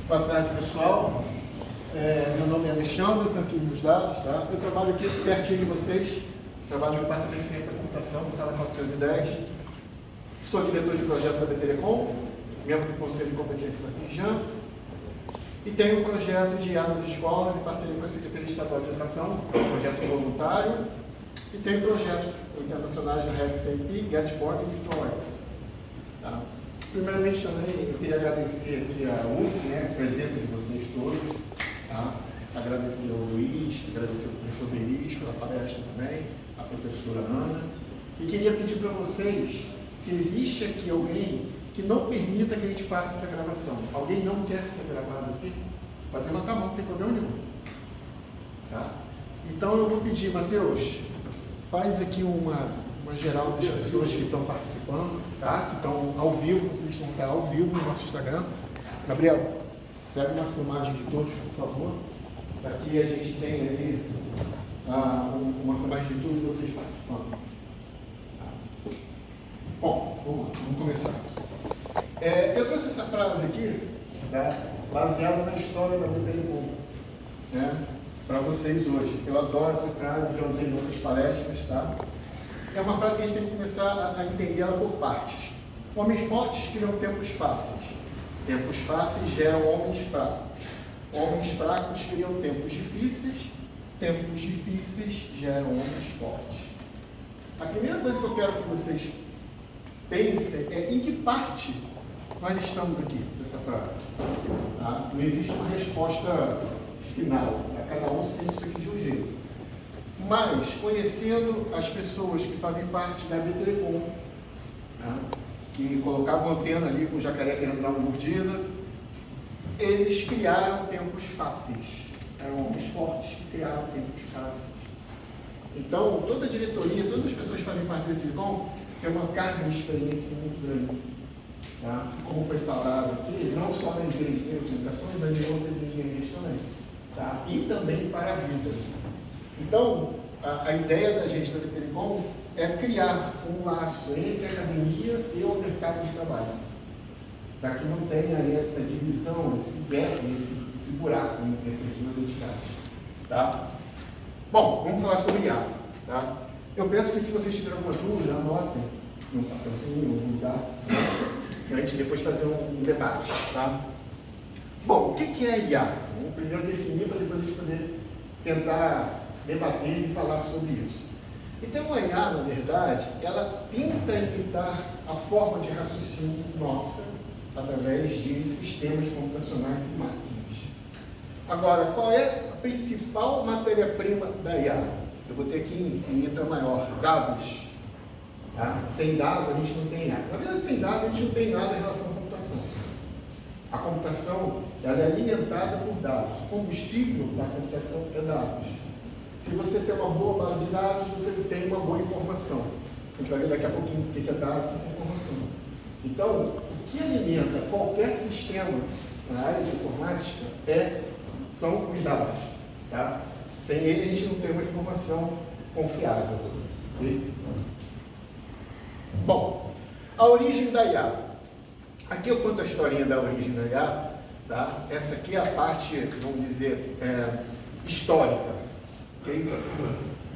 Boa tarde, pessoal. Meu nome é Alexandre, estou aqui nos dados, tá? Eu trabalho aqui pertinho de vocês, trabalho no Departamento de Ciência da Computação, na sala 410. Sou diretor de projeto da BTlecom, membro do Conselho de Competência da FINJAM, e tenho um projeto de IA nas escolas em parceria com a Secretaria Estadual de Educação, um projeto voluntário, e tenho projetos internacionais da RegCMP, Getboard e VirtualX. Tá? Primeiramente, também eu queria agradecer aqui a UF, a presença de vocês todos, tá? Agradecer ao Luiz, agradecer ao professor Belis pela palestra também, a professora Ana, e queria pedir para vocês se existe aqui alguém que não permita que a gente faça essa gravação. Alguém não quer ser gravado aqui? Pode levantar a mão, não tem problema nenhum. Tá? Então eu vou pedir, Matheus, faz aqui uma geral das pessoas que estão participando, tá? Que estão ao vivo, vocês estão ao vivo no nosso Instagram. Gabriel, pega uma filmagem de todos, por favor. Aqui a gente tem ali uma filmagem de todos vocês participando. Tá? Bom, vamos lá, vamos começar. Eu trouxe essa frase aqui, tá? Baseada na história da BTlecom, né? Para vocês hoje. Eu adoro essa frase, já usei em outras palestras, tá? É uma frase que a gente tem que começar a entender ela por partes. Homens fortes criam tempos fáceis. Tempos fáceis geram homens fracos. Homens fracos criam tempos difíceis. Tempos difíceis geram homens fortes. A primeira coisa que eu quero que vocês pensem é em que parte nós estamos aqui dessa frase. Tá? Não existe uma resposta final. Cada um sente isso aqui de um jeito. Mas, conhecendo as pessoas que fazem parte da BTlecom, né, que colocavam antena ali com o jacaré querendo dar uma mordida, eles criaram tempos fáceis. Eram homens fortes que criaram tempos fáceis. Então, toda a diretoria, todas as pessoas que fazem parte da BTlecom têm uma carga de experiência muito grande. Tá? Como foi falado aqui, não só na engenharia de telecomunicações, mas em outras engenharias também. Tá? E também para a vida. Então, a ideia da gente da BTlecom é criar um laço entre a academia e o mercado de trabalho, para que não tenha essa divisão, esse gap, esse buraco entre essas duas entidades. Tá? Bom, vamos falar sobre IA. Tá? Eu penso que se vocês tiverem alguma dúvida, anotem num papelzinho, em algum lugar, para a gente depois fazer um debate. Tá? Bom, o que é IA? Vamos primeiro definir para depois a gente poder tentar debater e falar sobre isso. Então, a IA, na verdade, ela tenta imitar a forma de raciocínio nossa através de sistemas computacionais e máquinas. Agora, qual é a principal matéria-prima da IA? Eu botei aqui em letra maior, dados. Tá? Sem dados, a gente não tem IA. Na verdade, sem dados, a gente não tem nada em relação à computação. A computação ela é alimentada por dados. O combustível da computação é dados. Se você tem uma boa base de dados, você tem uma boa informação. A gente vai ver daqui a pouquinho o que é dado e o que é informação. Então, o que alimenta qualquer sistema na área de informática são os dados. Tá? Sem ele, a gente não tem uma informação confiável. Okay? Bom, a origem da IA. Aqui eu conto a historinha da origem da IA. Tá? Essa aqui é a parte, vamos dizer, histórica. Okay?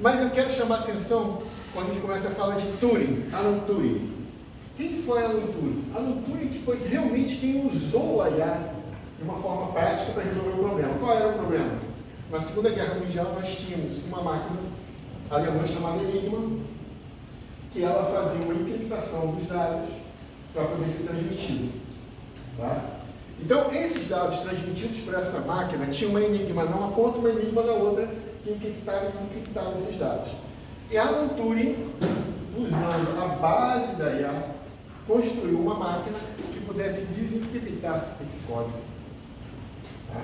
Mas eu quero chamar a atenção quando a gente começa a falar de Turing, Alan Turing. Quem foi Alan Turing? Alan Turing que foi realmente quem usou a IA de uma forma prática para resolver o problema. Qual era o problema? Na Segunda Guerra Mundial nós tínhamos uma máquina alemã chamada Enigma, que ela fazia uma encriptação dos dados para poder ser transmitido. Tá? Então, esses dados transmitidos por essa máquina tinham uma enigma numa ponta, uma enigma na outra, que encriptava e desencriptava esses dados. E Alan Turing, usando a base da IA, construiu uma máquina que pudesse desencriptar esse código. Tá?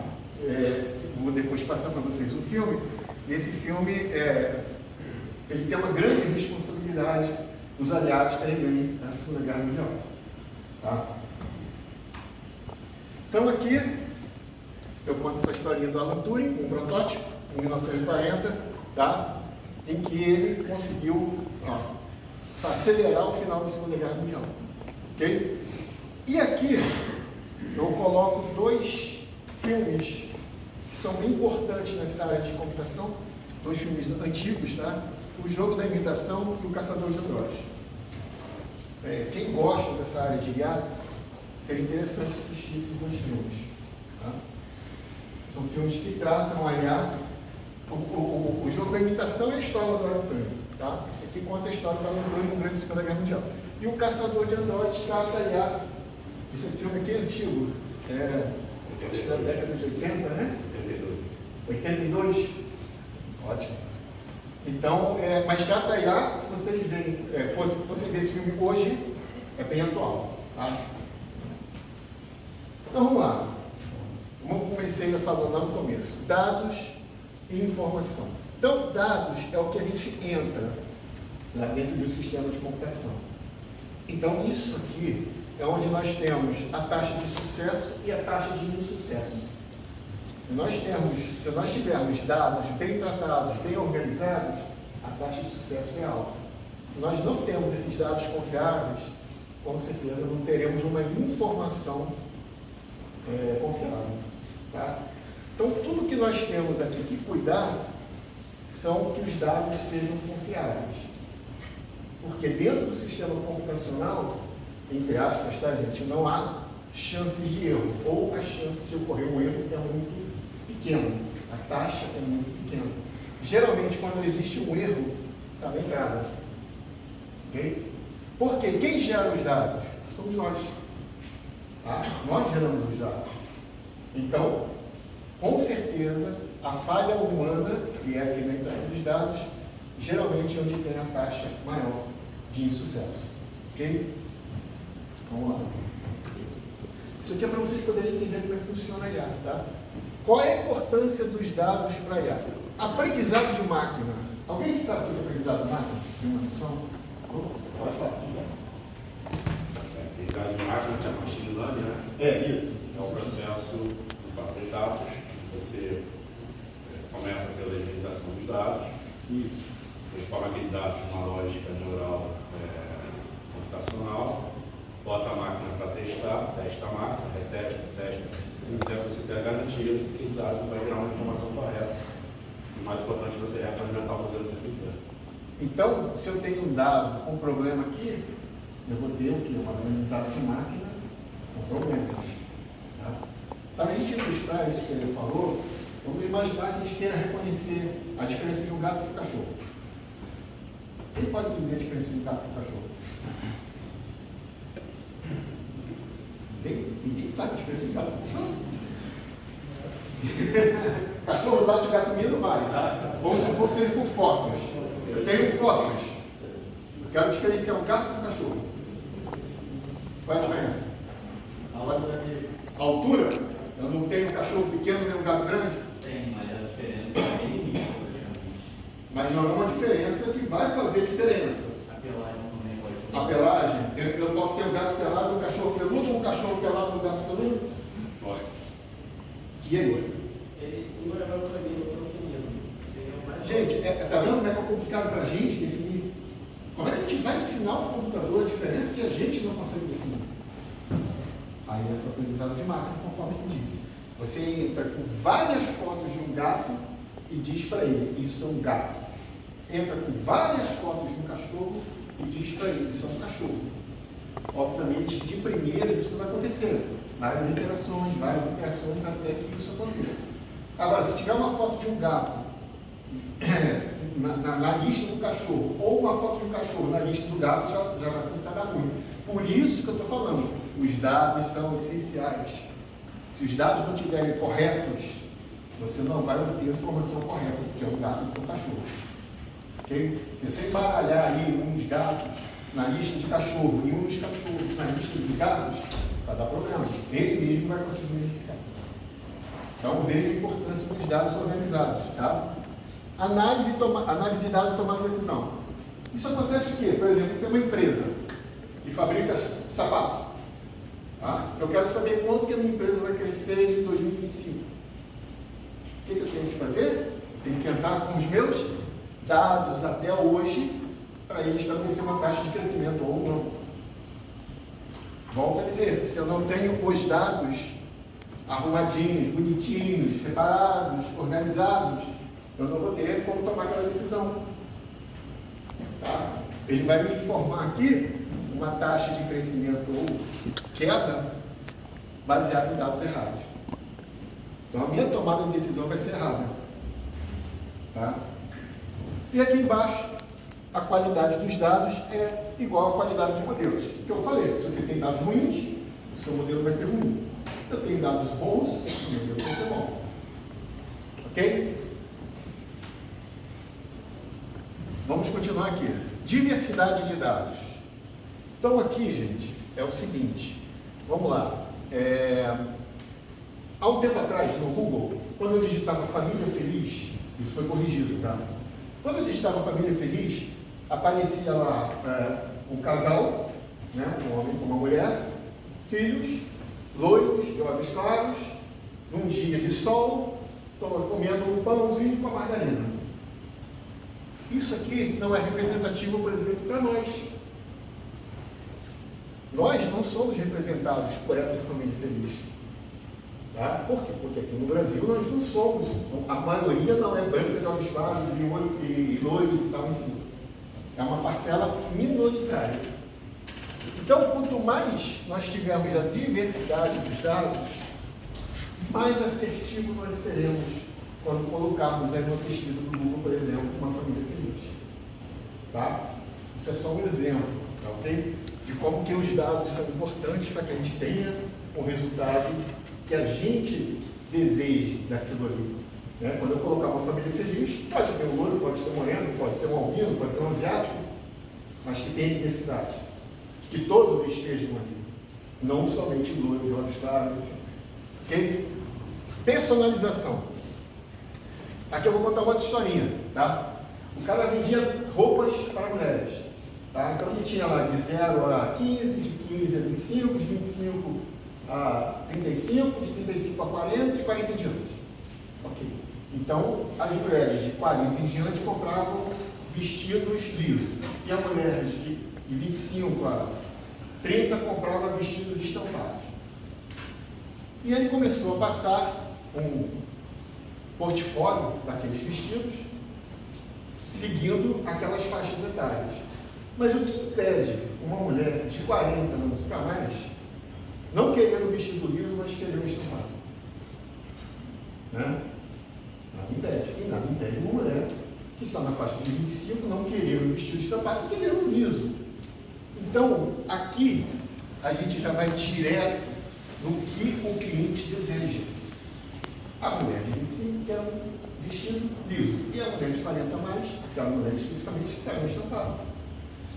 Vou depois passar para vocês um filme. Nesse filme, ele tem uma grande responsabilidade dos aliados terem ganho na Segunda Guerra Mundial. Tá? Então aqui, eu conto essa historinha do Alan Turing, um protótipo, em 1940, tá? Em que ele conseguiu acelerar o final da Segunda Guerra Mundial. Ok? E aqui eu coloco dois filmes que são bem importantes nessa área de computação, 2 filmes antigos, tá? O Jogo da Imitação e O Caçador de Androides. Quem gosta dessa área de IA, seria interessante assistir esses 2 filmes. Tá? São filmes que tratam a IA. O Jogo da Imitação é a história do Alan Turing. Tá? Esse aqui conta a história do Alan Turing durante a Segunda Guerra Mundial. E O Caçador de Androides trata a IA. Esse filme aqui é antigo. Acho que é da década de 80, né? 82? Ótimo. Então, mas trata a IA, se vocês verem, você ver esse filme hoje, é bem atual. Tá? Então vamos lá. Como comecei falando lá no começo, dados e informação. Então, dados é o que a gente entra lá dentro do sistema de computação. Então, isso aqui é onde nós temos a taxa de sucesso e a taxa de insucesso. Se nós tivermos dados bem tratados, bem organizados, a taxa de sucesso é alta. Se nós não temos esses dados confiáveis, com certeza não teremos uma informação confiável. Tá? Então, tudo que nós temos aqui que cuidar são que os dados sejam confiáveis. Porque dentro do sistema computacional, entre aspas, tá, gente, não há chances de erro, ou a chance de ocorrer um erro é muito pequena, a taxa é muito pequena. Geralmente, quando existe um erro, está bem grave. Ok? Porque quem gera os dados? Somos nós. Tá? Nós geramos os dados. Então, com certeza, a falha humana, que é aqui na entrada dos dados, geralmente é onde tem a taxa maior de insucesso. Ok? Vamos lá. Isso aqui é para vocês poderem entender como é que funciona a IA. Tá? Qual é a importância dos dados para a IA? Aprendizado de máquina. Alguém sabe o que é aprendizado de máquina? Tem uma noção? Pode falar. Aprendizado de máquina, que é machine learning, né? É, isso. É um processo de bater dados. Você começa pela higienização dos dados. Isso. Transforma aquele dado numa lógica neural computacional. Bota a máquina para testar, testa a máquina, retesta, testa, até você ter a garantia de que o dado vai gerar uma informação correta. E mais importante, você retroalimentar o modelo o tempo inteiro. Então, se eu tenho um dado com problema aqui, eu vou ter o quê? Um aprendizado de máquina com problemas. Tá? Sabe, a gente ilustrar isso que ele falou, vamos imaginar que a gente queira reconhecer a diferença de um gato e um cachorro. Quem pode dizer a diferença de um gato e um cachorro? Ninguém sabe a diferença de gato e cachorro. Cachorro late e gato mia não vai. Vamos supor que seja por fotos. Eu tenho fotos. Eu quero diferenciar um gato do cachorro. Qual é a diferença? A altura? Eu não tenho um cachorro pequeno nem um gato grande? Tem, mas a diferença é bem mínima. Mas não é uma diferença que vai fazer diferença. A pelagem também pode ter. A pelagem? Eu posso ter um gato pelado, um cachorro peludo, ou um cachorro pelado, um gato peludo? Pode. E aí? Ele não é o cabelo definido. Gente, tá vendo como é que é complicado para a gente definir? Como é que a gente vai ensinar o computador a diferença se a gente não consegue definir? Aí é o aprendizado de máquina, conforme ele disse. Você entra com várias fotos de um gato e diz para ele, isso é um gato. Entra com várias fotos de um cachorro e diz para ele, isso é um cachorro. Obviamente, de primeira, isso não vai acontecer. Várias interações até que isso aconteça. Agora, se tiver uma foto de um gato na lista do cachorro, ou uma foto de um cachorro na lista do gato, já vai começar a dar ruim. Por isso que eu estou falando, os dados são essenciais. Se os dados não estiverem corretos, você não vai obter a informação correta, que é o gato do cachorro. Okay? Se você embaralhar ali uns gatos na lista de cachorro e uns cachorros na lista de gatos, vai dar problema. Ele mesmo vai conseguir verificar. Então, veja a importância dos dados organizados. Tá? Análise de dados e tomada de decisão. Isso acontece o quê? Por exemplo, tem uma empresa que fabrica sapato. Tá? Eu quero saber quanto que a minha empresa vai crescer em 2025. O que eu tenho que fazer? Eu tenho que entrar com os meus dados até hoje para ele estabelecer uma taxa de crescimento ou não. Volto a dizer, se eu não tenho os dados arrumadinhos, bonitinhos, separados, organizados, eu não vou ter como tomar aquela decisão. Tá? Ele vai me informar aqui uma taxa de crescimento ou queda baseada em dados errados. Então a minha tomada de decisão vai ser errada. Tá? E aqui embaixo, a qualidade dos dados é igual à qualidade dos modelos. O que eu falei, se você tem dados ruins, o seu modelo vai ser ruim. Eu tenho dados bons, o seu modelo vai ser bom. Ok? Vamos continuar aqui. Diversidade de dados. Então aqui, gente, é o seguinte. Vamos lá. Há um tempo atrás, no Google, quando eu digitava família feliz, isso foi corrigido, tá? Quando eu digitava família feliz, aparecia lá um casal, né, um homem com uma mulher, filhos, loiros, de olhos claros, num dia de sol, comendo um pãozinho com a margarina. Isso aqui não é representativo, por exemplo, para nós. Nós não somos representados por essa família feliz. Tá? Por quê? Porque aqui no Brasil nós não somos, a maioria não é branca de olhos claros e loiros e tal, enfim. É uma parcela minoritária. Então, quanto mais nós tivermos a diversidade dos dados, mais assertivos nós seremos quando colocarmos aí uma pesquisa do Google, por exemplo, uma família feliz. Tá? Isso é só um exemplo, tá, ok? De como que os dados são importantes para que a gente tenha um resultado que a gente deseje daquilo ali. Né? Quando eu colocar uma família feliz, pode ter um louro, pode ter um moreno, pode ter um albino, pode ter um asiático, mas que tenha diversidade. Que todos estejam ali. Não somente loiros, de olhos claros, enfim. Ok? Personalização. Aqui eu vou contar uma outra historinha, tá? O cara vendia roupas para mulheres, tá? Então ele tinha lá de 0 a 15, de 15 a 25, de 25 a 35, de 35 a 40, de 40 em diante. Ok. Então, as mulheres de 40 em diante compravam vestidos lisos. E a mulher de 25 a 30 comprava vestidos estampados. E ele começou a passar um portfólio daqueles vestidos, seguindo aquelas faixas etárias. Mas o que impede uma mulher de 40 anos para mais não querer um vestido liso, mas querer um estampado? Né? Nada impede. E nada impede uma mulher que está na faixa de 25 não querer um vestido estampado e querer um liso. Então, aqui, a gente já vai direto no que o cliente deseja. A mulher de 25 quer um vestido liso. E a mulher de 40 a mais, aquela mulher especificamente, quer um estampado.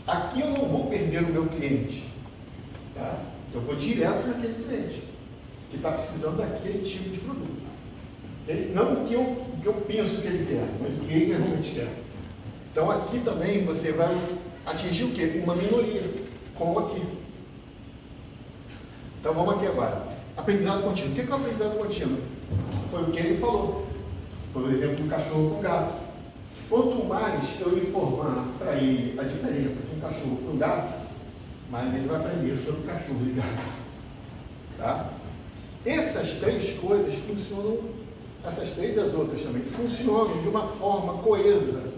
Aqui eu não vou perder o meu cliente. Tá? Eu vou direto naquele cliente que está precisando daquele tipo de produto. Okay? Não o que eu penso que ele quer, mas o que ele realmente quer. Então aqui também você vai atingir o quê? Uma minoria, como aqui. Então vamos aqui agora. Aprendizado contínuo. O que é o aprendizado contínuo? Foi o que ele falou. Por exemplo, do cachorro com o gato. Quanto mais eu informar para ele a diferença de um cachorro para um gato, mais ele vai aprender sobre cachorro e gato. Tá? Essas três coisas funcionam, essas três e as outras também, funcionam de uma forma coesa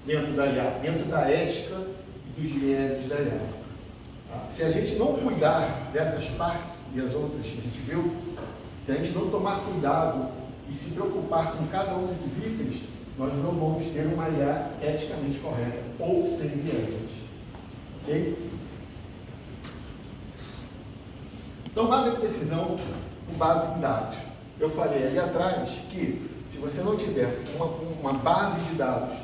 dentro da IA, dentro da ética e dos vieses da IA. Tá? Se a gente não cuidar dessas partes e as outras que a gente viu, se a gente não tomar cuidado e se preocupar com cada um desses itens, nós não vamos ter uma IA eticamente correta ou sem vieses. Ok? Tomada de decisão com base em dados. Eu falei ali atrás que, se você não tiver uma base de dados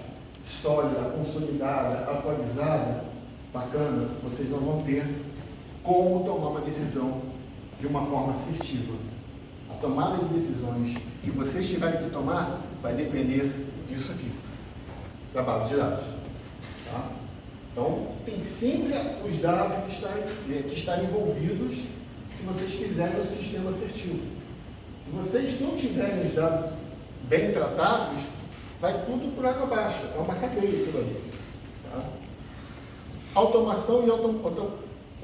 sólida, consolidada, atualizada, bacana, vocês não vão ter como tomar uma decisão de uma forma assertiva. A tomada de decisões que vocês tiverem que tomar vai depender disso aqui, da base de dados. Tá? Então, tem sempre os dados que estarem envolvidos se vocês quiserem um sistema assertivo. Se vocês não tiverem os dados bem tratados, vai tudo por água abaixo. É uma cadeia tudo ali. Tá? Automação e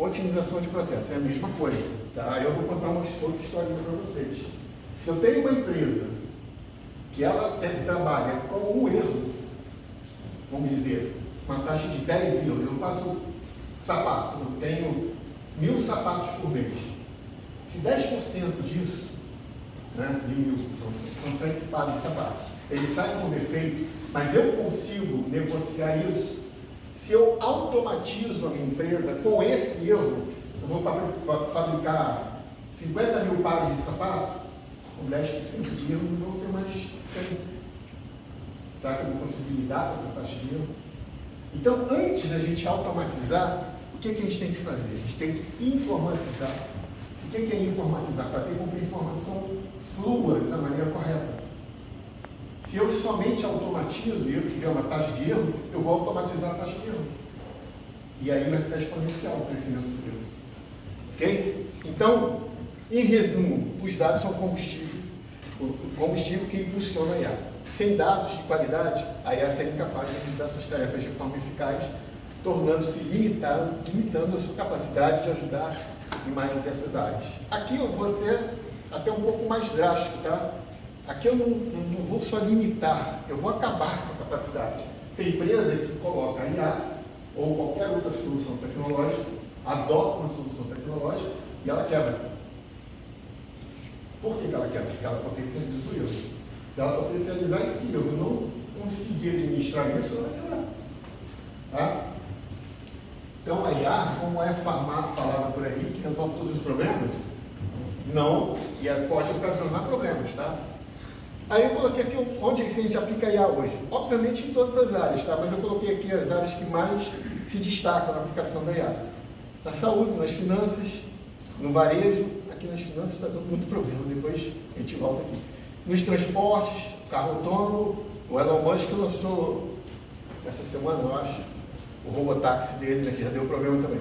Otimização de processo é a mesma coisa. Tá? Eu vou contar uma outra história para vocês. Se eu tenho uma empresa que ela trabalha com um erro, vamos dizer, uma taxa de 10 euros, eu faço sapato, eu tenho 1000 sapatos por mês. Se 10% disso, né, de 1000, são 100 pares de sapatos, ele sai com defeito, mas eu consigo negociar isso. Se eu automatizo a minha empresa com esse erro, eu vou fabricar 50 mil pares de sapato, com 10% de erro não vão ser mais 100. Será que eu vou conseguir lidar com essa taxa de erro? Então, antes da gente automatizar, o que a gente tem que fazer? A gente tem que informatizar. O que é informatizar? Fazer com que a informação flua da maneira correta. Se eu somente automatizo e eu tiver uma taxa de erro, eu vou automatizar a taxa de erro. E aí vai ficar exponencial o crescimento do erro. Ok? Então, em resumo, os dados são combustível, o combustível que impulsiona a IA. Sem dados de qualidade, a IA seria incapaz de realizar suas tarefas de forma eficaz, tornando-se limitando a sua capacidade de ajudar em mais diversas áreas. Aqui eu vou ser até um pouco mais drástico, tá? Aqui eu não vou só limitar, eu vou acabar com a capacidade. Tem empresa que coloca a IA ou qualquer outra solução tecnológica, adota uma solução tecnológica e ela quebra. Por que ela quebra? Porque ela potencializa o erro. Se ela potencializar esse erro e não conseguir administrar isso, ela vai quebrar. Tá? Então a IA, como é falado por aí, que resolve todos os problemas, não, e pode ocasionar problemas, tá? Aí eu coloquei aqui onde a gente aplica a IA hoje. Obviamente em todas as áreas, tá? Mas eu coloquei aqui as áreas que mais se destacam na aplicação da IA. Na saúde, nas finanças, no varejo. Aqui nas finanças está dando muito problema, depois a gente volta aqui. Nos transportes, carro autônomo, o Elon Musk lançou essa semana, eu acho, o robotáxi dele, né, que já deu problema também.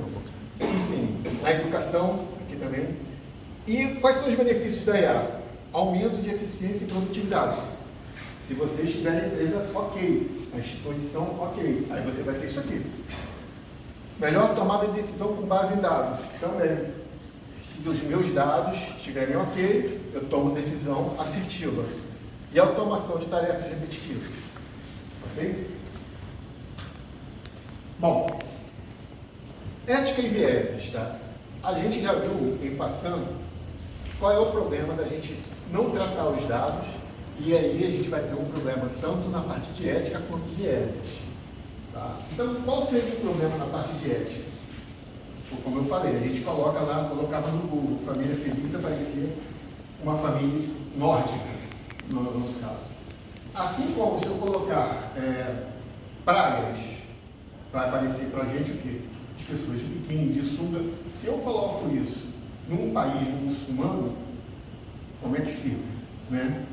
Enfim, na educação, aqui também. E quais são os benefícios da IA? Aumento de eficiência e produtividade. Se você estiver na empresa, ok. Na instituição, ok. Aí você vai ter isso aqui. Melhor tomada de decisão com base em dados. Também. Se os meus dados estiverem ok, eu tomo decisão assertiva. E automação de tarefas repetitivas. Ok? Bom, ética e vieses, tá? A gente já viu, em passando, qual é o problema da gente não tratar os dados, e aí a gente vai ter um problema tanto na parte de ética quanto de vieses. Tá? Então, qual seria o problema na parte de ética? Como eu falei, a gente colocava no Google, família feliz, aparecia uma família nórdica, no nosso caso. Assim como se eu colocar praias, vai aparecer para a gente o quê? As pessoas de biquíni, de sunga. Se eu coloco isso num país muçulmano, como é que fica? Né?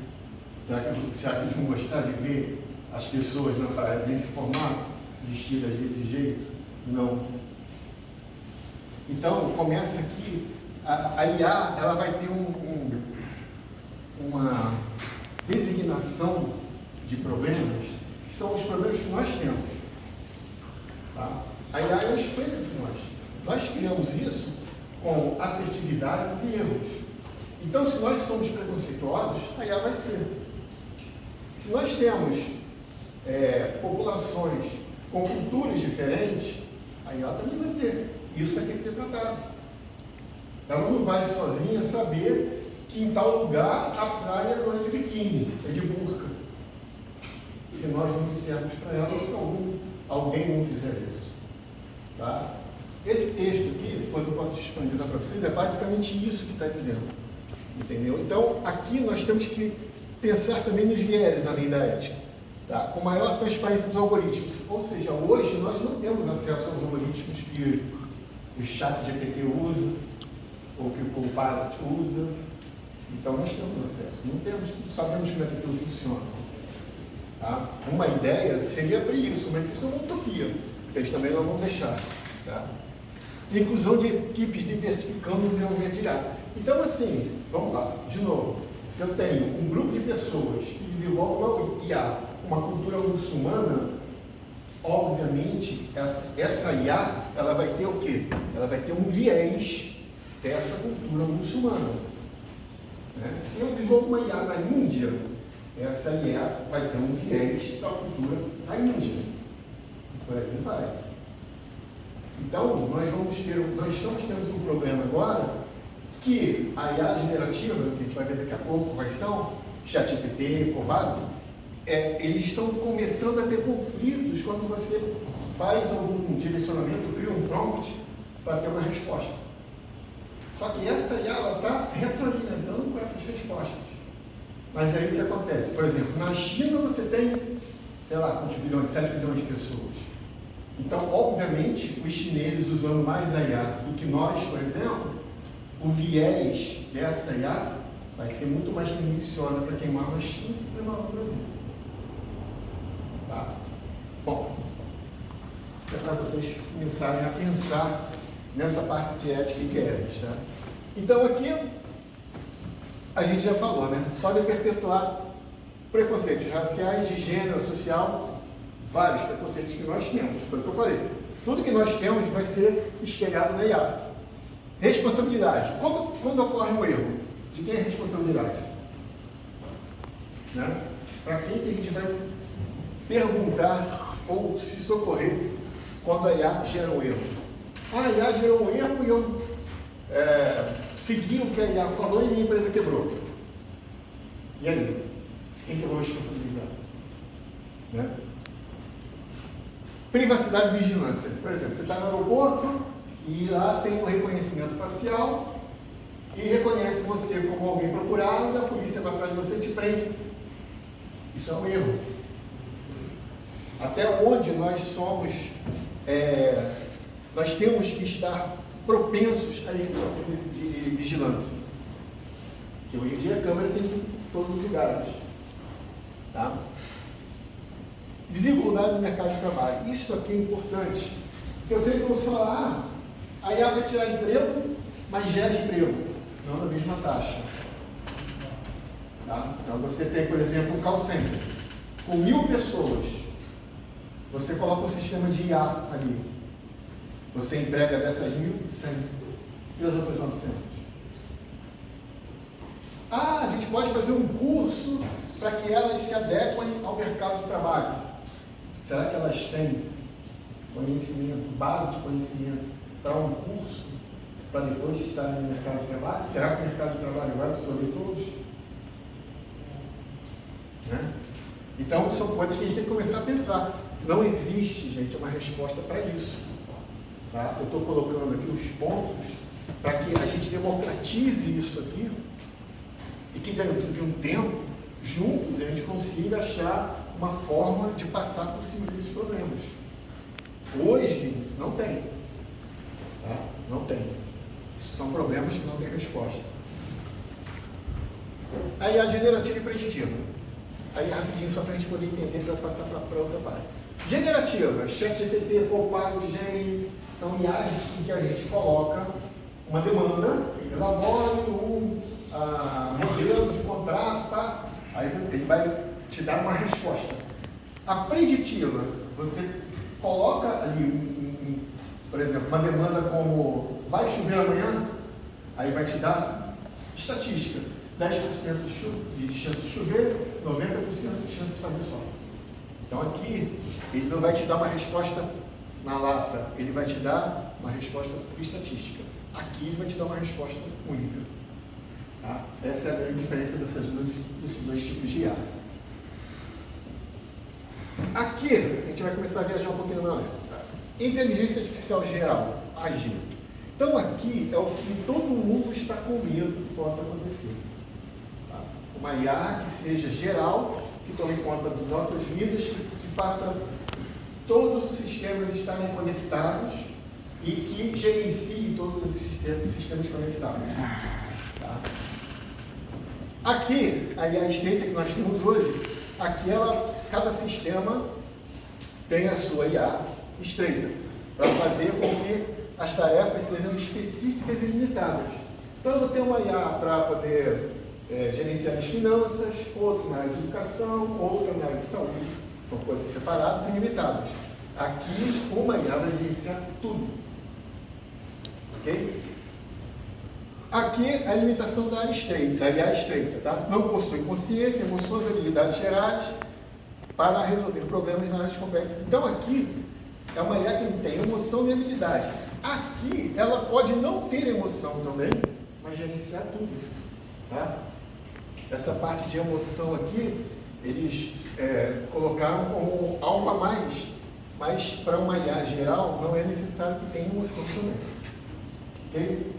Será que eles vão gostar de ver as pessoas na praia nesse formato, vestidas desse jeito? Não. Então, começa aqui, a IA ela vai ter uma designação de problemas, que são os problemas que nós temos. Tá? A IA é o espelho de nós. Nós criamos isso com assertividades e erros. Então, se nós somos preconceituosos, a IA vai ser. Se nós temos populações com culturas diferentes, a IA também vai ter. Isso vai ter que ser tratado. Ela não vai sozinha saber que em tal lugar a praia não é de biquíni, é de burca. Se nós não dissermos para ela, ou se alguém não fizer isso. Tá? Esse texto aqui, depois eu posso disponibilizar para vocês, é basicamente isso que está dizendo. Entendeu? Então, aqui nós temos que pensar também nos vieses, além da ética. Tá? Com maior transparência dos algoritmos. Ou seja, hoje nós não temos acesso aos algoritmos que o chat GPT usa, ou que o Copilot usa. Então, nós temos acesso. Não sabemos como é que tudo funciona. Tá? Uma ideia seria abrir isso, mas isso é uma utopia. Eles também não vão deixar. Tá? Inclusão de equipes diversificando o desenvolvimento de IA. Então, assim, vamos lá, de novo. Se eu tenho um grupo de pessoas que desenvolvem uma IA, uma cultura muçulmana, obviamente, essa IA ela vai ter o quê? Ela vai ter um viés dessa cultura muçulmana. Né? Se eu desenvolvo uma IA na Índia, essa IA vai ter um viés da cultura da Índia. Por aí vai. Então, nós estamos tendo um problema agora que a IA generativa, que a gente vai ver daqui a pouco quais são, ChatGPT, Copilot, eles estão começando a ter conflitos quando você faz algum direcionamento, cria um prompt para ter uma resposta. Só que essa IA está retroalimentando com essas respostas. Mas aí o que acontece? Por exemplo, na China você tem, sei lá, quantos bilhões, 7 bilhões de pessoas. Então, obviamente, os chineses usando mais a IA do que nós, por exemplo, o viés dessa IA vai ser muito mais tendenciosa para queimar na China do que queimar no Brasil. Tá? Bom, é para vocês começarem a pensar nessa parte de ética e vieses. Tá? Então, aqui, a gente já falou, né? Pode perpetuar preconceitos raciais, de gênero, social, vários preconceitos que nós temos. Foi o que eu falei. Tudo que nós temos vai ser espelhado na IA. Responsabilidade. Quando ocorre um erro, de quem é a responsabilidade? Né? Para quem que a gente vai perguntar ou se socorrer quando a IA gera um erro? A IA gerou um erro e eu segui o que a IA falou e minha empresa quebrou. E aí? Quem que eu vou responsabilizar? Né? Privacidade e vigilância. Por exemplo, você está no aeroporto e lá tem um reconhecimento facial e reconhece você como alguém procurado, a polícia vai atrás de você e te prende. Isso é um erro. Até onde nós somos, nós temos que estar propensos a esse tipo de vigilância. Porque hoje em dia a câmera tem em todos os lugares. Tá? Desigualdade no mercado de trabalho. Isso aqui é importante. Porque eu sempre vou falar, a IA vai tirar emprego, mas gera emprego, não na mesma taxa. Tá? Então você tem, por exemplo, um call center com 1000 pessoas. Você coloca um sistema de IA ali. Você emprega dessas 1000, 100. E as outras 900? A gente pode fazer um curso para que elas se adequem ao mercado de trabalho. Será que elas têm conhecimento, base de conhecimento para um curso, para depois estarem no mercado de trabalho? Será que o mercado de trabalho vai absorver todos? Né? Então, são coisas que a gente tem que começar a pensar. Não existe, gente, uma resposta para isso. Tá? Eu estou colocando aqui os pontos para que a gente democratize isso aqui e que dentro de um tempo, juntos, a gente consiga achar uma forma de passar por cima desses problemas. Hoje, não tem. Tá? Não tem. Isso são problemas que não têm resposta. Aí a generativa e preditiva. Aí rapidinho, só para a gente poder entender, para passar para outra parte. Generativa, ChatGPT, Copilot, Gemini, são IAs em que a gente coloca uma demanda, elabore um modelo de contrato, tá? Aí ele vai te dar uma resposta. A preditiva, você coloca ali, por exemplo, uma demanda como vai chover amanhã, aí vai te dar estatística, 10% de chance de chover, 90% de chance de fazer sol. Então aqui, ele não vai te dar uma resposta na lata, ele vai te dar uma resposta por estatística. Aqui ele vai te dar uma resposta única. Tá? Essa é a grande diferença desses dois tipos de IA. Aqui, a gente vai começar a viajar um pouquinho na lente. Tá? Inteligência artificial geral, AGI. Então aqui é o que todo mundo está com medo que possa acontecer. Tá? Uma IA que seja geral, que tome conta das nossas vidas, que faça todos os sistemas estarem conectados e que gerencie todos esses sistemas conectados. Tá? Aqui, a IA estreita que nós temos hoje, aqui cada sistema tem a sua IA estreita, para fazer com que as tarefas sejam específicas e limitadas. Então eu vou ter uma IA para poder gerenciar as finanças, outra na área de educação, outra na área de saúde. São coisas separadas e limitadas. Aqui, uma IA vai gerenciar tudo. Ok? Aqui é a limitação da área estreita, tá? Não possui consciência, emoções, habilidades gerais para resolver problemas na área complexa. Então aqui é uma IA que não tem emoção nem habilidade. Aqui ela pode não ter emoção também, mas gerenciar tudo, tá? Essa parte de emoção aqui, eles colocaram como algo a mais, mas para uma IA geral não é necessário que tenha emoção também. Ok?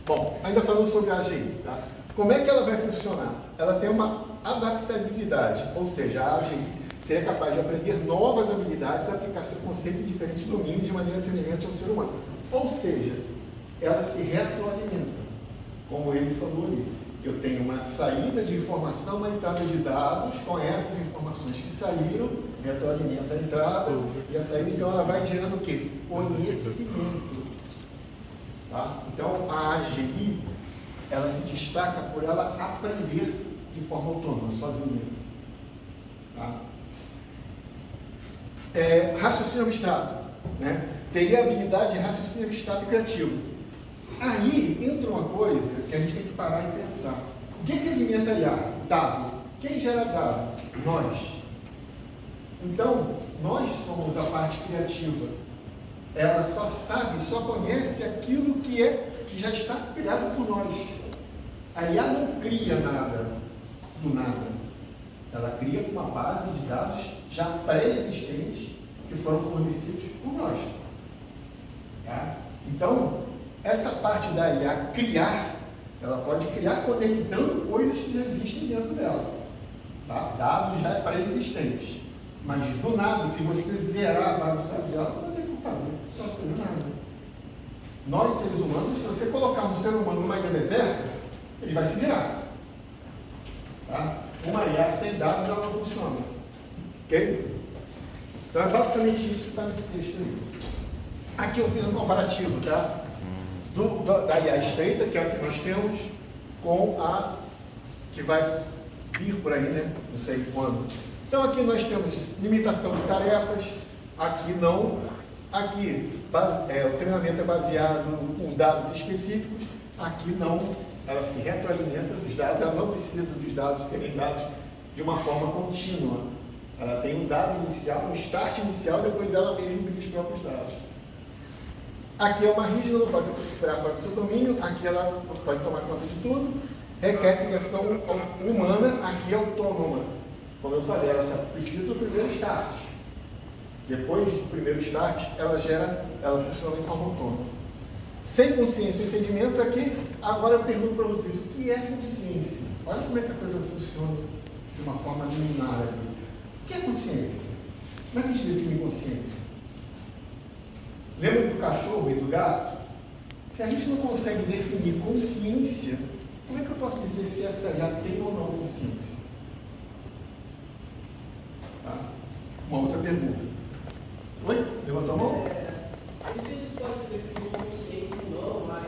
Bom, ainda falando sobre a AGI, tá? Como é que ela vai funcionar? Ela tem uma adaptabilidade, ou seja, a AGI seria capaz de aprender novas habilidades e aplicar seu conceito em diferentes domínios de maneira semelhante ao ser humano. Ou seja, ela se retroalimenta, como ele falou ali. Eu tenho uma saída de informação, uma entrada de dados, com essas informações que saíram, retroalimenta a entrada e a saída, então ela vai gerando o quê? Conhecimento. Tá? Então, a AGI, ela se destaca por ela aprender de forma autônoma, sozinha. Tá? Raciocínio abstrato, né? Teria habilidade de raciocínio abstrato e criativo. Aí entra uma coisa que a gente tem que parar e pensar. O que alimenta a IA? Dado. Quem gera dado? Nós. Então, nós somos a parte criativa. Ela só sabe, só conhece aquilo que já está criado por nós. A IA não cria nada do nada. Ela cria uma base de dados já pré-existentes que foram fornecidos por nós. Tá? Então, essa parte da IA criar, ela pode criar conectando coisas que já existem dentro dela. Tá? Dados já pré-existentes. Mas do nada, se você zerar a base de dados dela, não tem como fazer. Não vai fazer nada. Nós, seres humanos, se você colocar um ser humano numa ilha deserta, ele vai se virar. Tá? Uma IA sem dados, ela não funciona. Ok? Então é basicamente isso que está nesse texto aí. Aqui eu fiz um comparativo, tá? Da IA estreita, que é o que nós temos, com a que vai vir por aí, né? Não sei quando. Então aqui nós temos limitação de tarefas, aqui não. Aqui o treinamento é baseado em dados específicos, aqui não. Ela se retroalimenta dos dados, ela não precisa dos dados serem dados de uma forma contínua. Ela tem um dado inicial, um start inicial, depois ela mesma cria os próprios dados. Aqui é uma rígida, não pode recuperar fora do seu domínio, aqui ela pode tomar conta de tudo, requer criação humana, aqui é autônoma. Como eu falei, ela só precisa do primeiro start. Depois do primeiro start, ela funciona de forma autônoma. Sem consciência e entendimento, aqui, agora eu pergunto para vocês, o que é consciência? Olha como é que a coisa funciona de uma forma liminar aqui. O que é consciência? Como é que a gente define consciência? Lembra do cachorro e do gato? Se a gente não consegue definir consciência, como é que eu posso dizer se essa IA tem ou não consciência? Tá? Uma outra pergunta. Oi? Levantou a mão? Não sei se pode ser definido consciência ou não, mas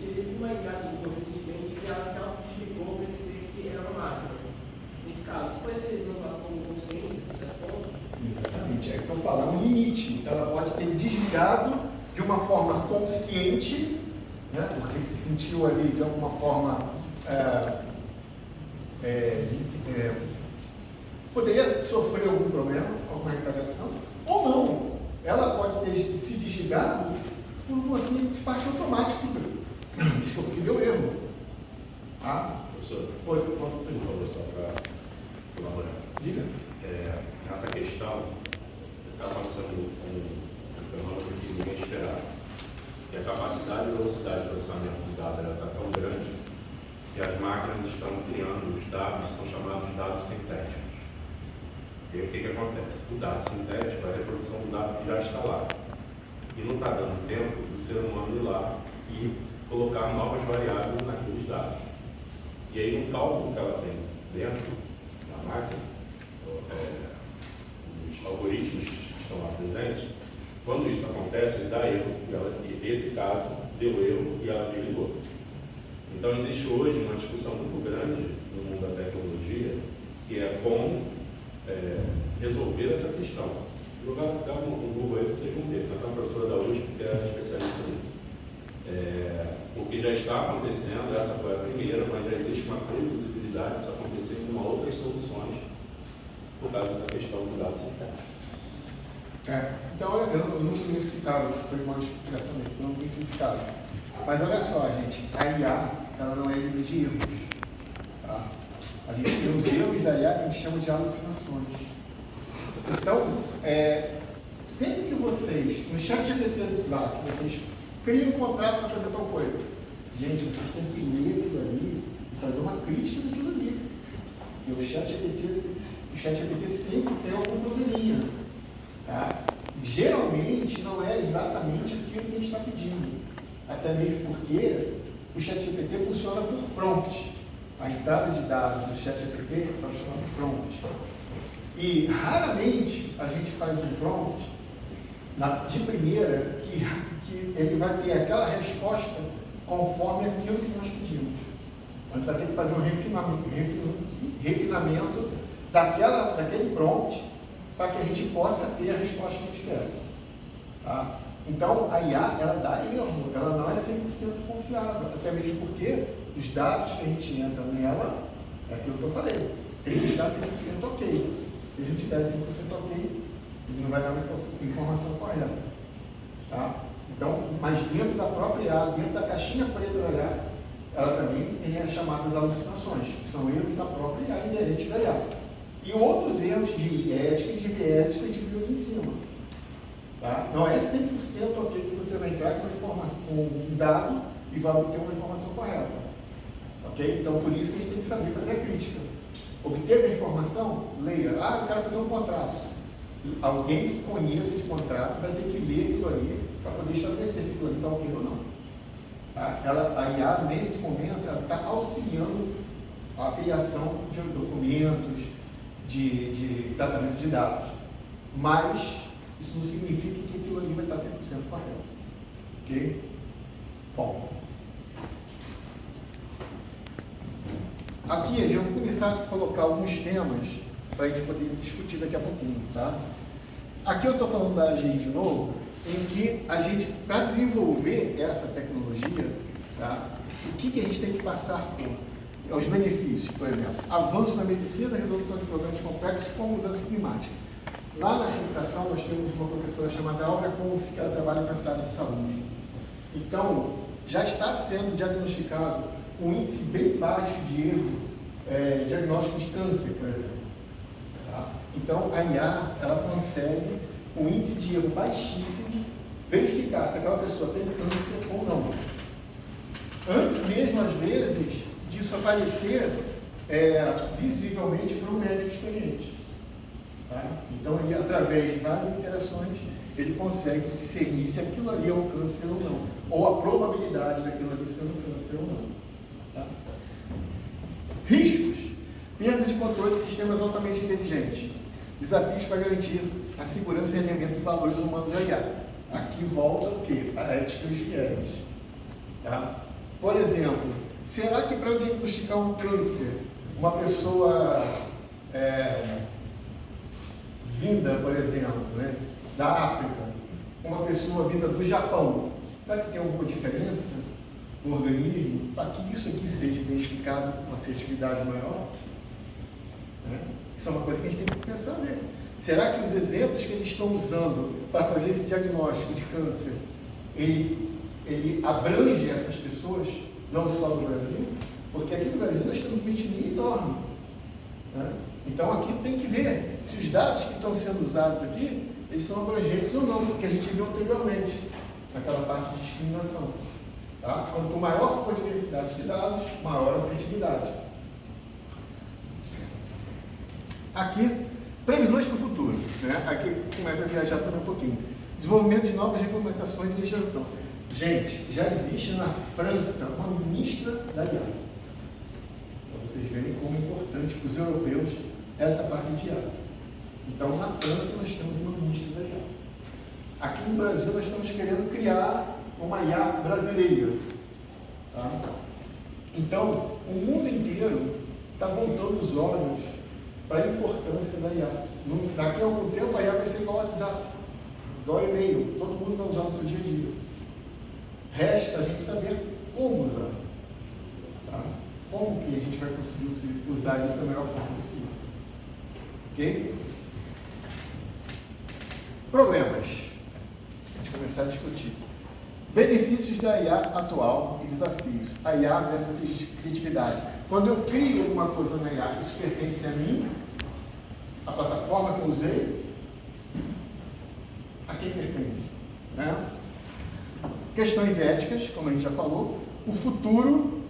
teve uma IA recentemente que ela se auto-desligou para perceber que era uma máquina. Nesse caso, isso pode ser levado como consciência, de certo ponto? Exatamente, é que eu estou falando um limite. Ela pode ter desligado de uma forma consciente, né, porque se sentiu ali de alguma forma poderia sofrer algum problema, alguma retaliação, ou não. Ela pode ter se desligado por uma simples parte automática. Desculpa, que deu erro. Tá? Professor, Oi, por favor, só para colaborar. diga. Nessa questão, está acontecendo um fenômeno que ninguém esperava. Que a capacidade e velocidade de processamento de dados está tão grande que as máquinas estão criando os dados, são chamados de dados sintéticos. E aí, o que acontece? O dado sintético é a reprodução do dado que já está lá. E não está dando tempo do ser humano ir lá e colocar novas variáveis naqueles dados. E aí, no cálculo que ela tem dentro da máquina, os algoritmos que estão lá presentes, quando isso acontece, ele dá erro. E esse caso deu erro e ela desligou. Então, existe hoje uma discussão muito grande no mundo da tecnologia, que é como resolver essa questão. Jogar um Google aí, vocês vão ver, tanto a professora da USP, que é especialista nisso. Porque já está acontecendo, essa foi a primeira, mas já existe uma previsibilidade disso acontecer com outras soluções por causa dessa questão do dado sintético. Então, olha, eu não conheço esse caso, foi uma explicação mesmo, eu não conheço esse caso. Mas olha só, gente, a IA, ela não é livre de erros. Tá? A gente tem os erros da IA que a gente chama de alucinações. Então, sempre que vocês, no chat GPT lá, que vocês criam um contrato para fazer tal coisa, gente, vocês têm que ler aquilo ali e fazer uma crítica daquilo ali. E o chat GPT sempre tem algum probleminha. Tá? Geralmente não é exatamente aquilo que a gente está pedindo, até mesmo porque o ChatGPT funciona por prompt. A entrada de dados do ChatGPT nós chamamos de prompt. E raramente a gente faz um prompt de primeira que ele vai ter aquela resposta conforme aquilo que nós pedimos. A gente vai ter que fazer um refinamento daquele prompt para que a gente possa ter a resposta que a gente quer. Tá? Então, a IA, ela dá erro, ela não é 100% confiável, até mesmo porque os dados que a gente entra nela, é aquilo que eu falei, tem que estar 100% ok. Se a gente tiver 100% ok, ele não vai dar uma informação correta. Tá? Então, mas dentro da própria IA, dentro da caixinha preta da IA, ela também tem as chamadas alucinações, que são erros da própria IA, inerentes da IA. E outros erros de ética e de viés que a gente viu aqui em cima. Tá? Não é 100% ok que você vai entrar com uma informação, com um dado e vai obter uma informação correta. Ok? Então, por isso que a gente tem que saber fazer a crítica. Obteve a informação? Leia. Eu quero fazer um contrato. Alguém que conheça de contrato vai ter que ler aquilo ali para poder estabelecer se aquilo ali está ok ou não. Tá? A IA, nesse momento, ela está auxiliando a criação de documentos, de tratamento de dados. Mas isso não significa que aquilo ali vai estar 100% correto. Ok? Bom. Aqui a gente vai começar a colocar alguns temas para a gente poder discutir daqui a pouquinho, tá? Aqui eu estou falando da AGI de novo, em que a gente, para desenvolver essa tecnologia, tá? O que a gente tem que passar por? Os benefícios, por exemplo, avanço na medicina, resolução de problemas complexos com mudança climática. Lá na computação nós temos uma professora chamada Aura Conce, que ela trabalha nessa área de saúde. Então, já está sendo diagnosticado um índice bem baixo de erro, diagnóstico de câncer, por exemplo. Tá? Então, a IA, ela consegue um índice de erro baixíssimo, verificar se aquela pessoa tem câncer ou não. Antes mesmo, às vezes, disso aparecer visivelmente para um médico experiente. Tá? Então, ele, através de várias interações, ele consegue discernir se aquilo ali é um câncer ou não, ou a probabilidade daquilo ali ser um câncer ou não. Tá? Riscos: perda de controle de sistemas altamente inteligentes, desafios para garantir a segurança e alinhamento de valores humanos da IA. Aqui volta o quê? A ética e os viés. Tá? Por exemplo, será que para eu diagnosticar um câncer, uma pessoa vinda, por exemplo, né, da África, uma pessoa vinda do Japão, será que tem alguma diferença no organismo para que isso aqui seja identificado com uma assertividade maior? Né? Isso é uma coisa que a gente tem que pensar nele. Será que os exemplos que eles estão usando para fazer esse diagnóstico de câncer, ele abrange essas pessoas, não só no Brasil? Porque aqui no Brasil nós temos uma etnia enorme. Né? Então aqui tem que ver se os dados que estão sendo usados aqui, eles são abrangentes ou não, porque a gente viu anteriormente, naquela parte de discriminação. Tá? Quanto maior for a diversidade de dados, maior a assertividade. Aqui, previsões para o futuro. Né? Aqui começa a viajar também um pouquinho. Desenvolvimento de novas regulamentações e legislação. Gente, já existe na França uma ministra da IA. Para vocês verem como é importante para os europeus essa parte de IA. Então, na França, nós temos uma ministra da IA. Aqui no Brasil, nós estamos querendo criar uma IA brasileira. Tá? Então, o mundo inteiro está voltando os olhos para a importância da IA. Daqui a algum tempo a IA vai ser igual ao WhatsApp, igual ao e-mail, todo mundo vai usar no seu dia a dia. Resta a gente saber como usar. Tá? Como que a gente vai conseguir usar isso da melhor forma possível. Ok? Problemas. A gente começar a discutir. Benefícios da IA atual e desafios. A IA versus criatividade. Quando eu crio alguma coisa na IA, isso pertence a mim, a plataforma que eu usei, a quem pertence? Né? Questões éticas, como a gente já falou. O futuro,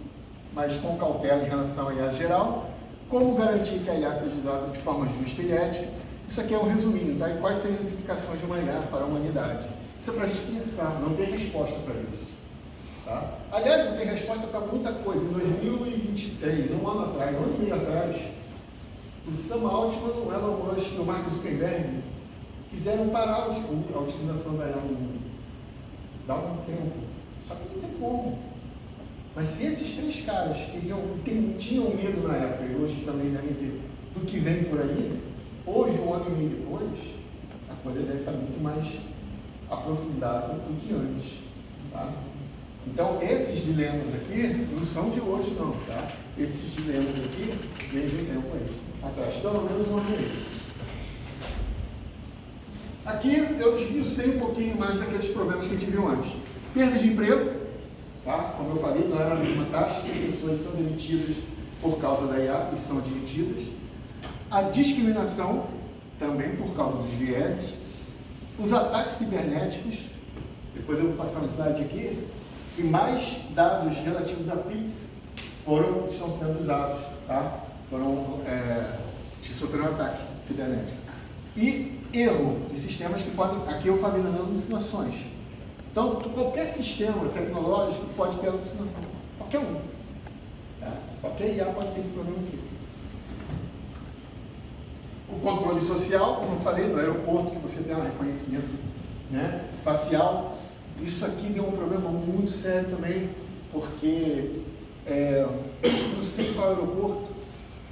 mas com cautela em relação à IA geral. Como garantir que a IA seja usada de forma justa e ética. Isso aqui é um resuminho, tá? E quais seriam as implicações de uma IA para a humanidade? Isso é para a gente pensar, não tem resposta para isso. Tá? Aliás, não tem resposta para muita coisa. Em 2023, um ano atrás, um ano e meio atrás, o Sam Altman, o Elon Musk e o Mark Zuckerberg quiseram parar a utilização da IA no mundo. Dá um tempo. Só que não tem como. Mas se esses três caras tinham medo na época, e hoje também devem ter, do que vem por aí, hoje, um ano e meio depois, a coisa deve estar muito mais aprofundada do que antes. Tá? Então, esses dilemas aqui não são de hoje, não. Tá? Esses dilemas aqui vêm de um tempo aí. Atrás, pelo menos um ano e meio. Aqui eu desmiucei um pouquinho mais daqueles problemas que a gente viu antes. Perda de emprego. Tá? Como eu falei, não era a mesma taxa, que pessoas são demitidas por causa da IA e são admitidas. A discriminação, também por causa dos vieses. Os ataques cibernéticos, depois eu vou passar um slide aqui, e mais dados relativos a PIX estão sendo usados, tá? Sofreram um ataque cibernético. E erro de sistemas que podem, aqui eu falei das alucinações. Então, qualquer sistema tecnológico pode ter alucinação. Qualquer um. Tá? Qualquer IA pode ter esse problema aqui. O controle social, como eu falei, no aeroporto, que você tem um reconhecimento, né, facial. Isso aqui deu um problema muito sério também, porque não sei qual aeroporto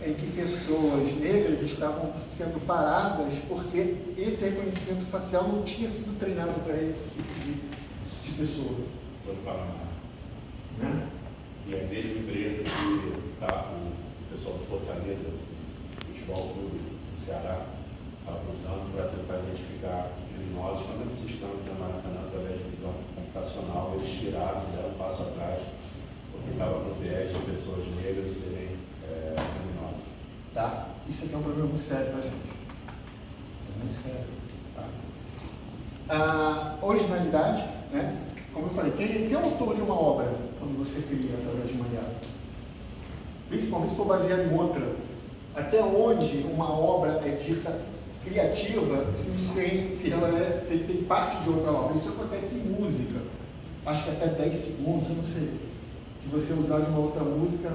em que pessoas negras estavam sendo paradas porque esse reconhecimento facial não tinha sido treinado para esse tipo de pessoa. Foi no Paraná. Né? E a mesma empresa que tá, o pessoal do Fortaleza, Futebol Clube do Ceará, estava usando para tentar identificar criminosos, quando eles estão no Maracanã através de visão computacional, eles tiraram, deram um passo atrás, porque estava com viés de pessoas negras serem criminosos. Tá? Isso aqui é um problema muito sério, tá, gente? É muito sério. Tá? A originalidade, né? Como eu falei, quem é o autor de uma obra quando você cria através de uma IA? Principalmente se for baseado em outra. Até onde uma obra é dita criativa se ela tem parte de outra obra. Isso acontece em música. Acho que até 10 segundos, eu não sei. Se você usar de uma outra música,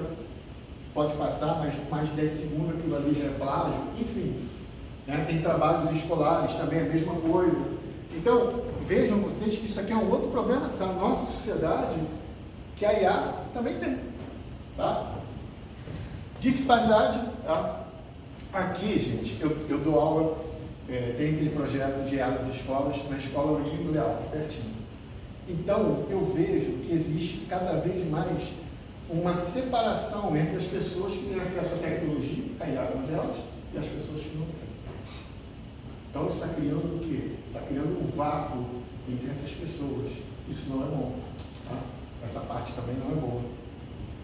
pode passar, mas mais de 10 segundos aquilo ali já é plágio. Enfim, né? Tem trabalhos escolares também, a mesma coisa. Então, vejam vocês que isso aqui é um outro problema da nossa sociedade, que a IA também tem. Tá? Disparidade. Tá? Aqui, gente, eu dou aula, tem aquele projeto de IA nas escolas, na escola Olímpio Leal, pertinho. Então, eu vejo que existe cada vez mais uma separação entre as pessoas que têm acesso à tecnologia, a IA é uma delas, e as pessoas que não têm. Então, isso está criando o quê? Está criando um vácuo entre essas pessoas. Isso não é bom. Tá? Essa parte também não é boa.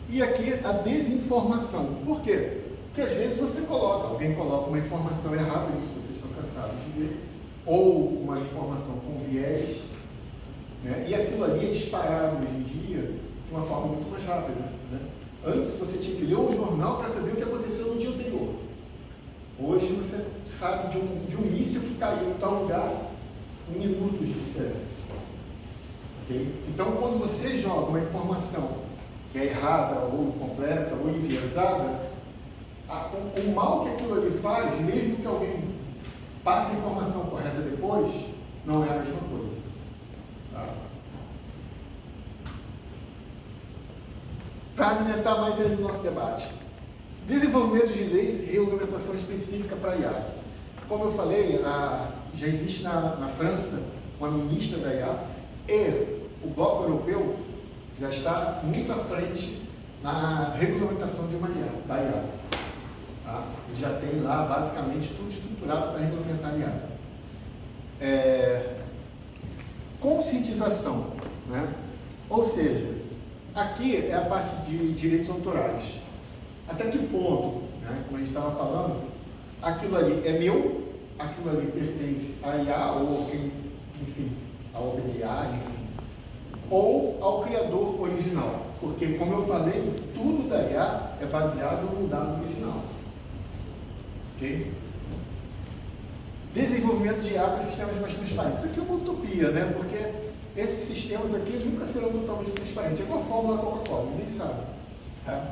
E aqui a desinformação. Por quê? Porque às vezes alguém coloca uma informação errada, isso vocês estão cansados de ver, ou uma informação com viés, né? E aquilo ali é disparado hoje em dia de uma forma muito mais rápida. Né? Antes você tinha que ler um jornal para saber o que aconteceu no dia anterior. Hoje você sabe de um míssil que caiu em tal lugar em minutos de diferença. Okay? Então, quando você joga uma informação que é errada, ou incompleta, ou enviesada, o mal que aquilo ali faz, mesmo que alguém passe a informação correta depois, não é a mesma coisa. Tá? Para alimentar mais ainda o nosso debate. Desenvolvimento de leis e regulamentação específica para a IA. como eu falei, já existe na França uma ministra da IA e o bloco europeu já está muito à frente na regulamentação de uma IA, da IA. Tá? E já tem lá basicamente tudo estruturado para regulamentar a IA. Conscientização, né? Ou seja, aqui é a parte de direitos autorais. Até que ponto, né, como a gente estava falando, aquilo ali é meu, aquilo ali pertence à IA ou quem, enfim, ao OpenAI, enfim, ou ao criador original. Porque, como eu falei, tudo da IA é baseado no dado original. Ok? Desenvolvimento de IA para sistemas mais transparentes. Isso aqui é uma utopia, né? Porque esses sistemas aqui nunca serão totalmente transparentes. É igual a fórmula da Coca-Cola, ninguém sabe. Tá?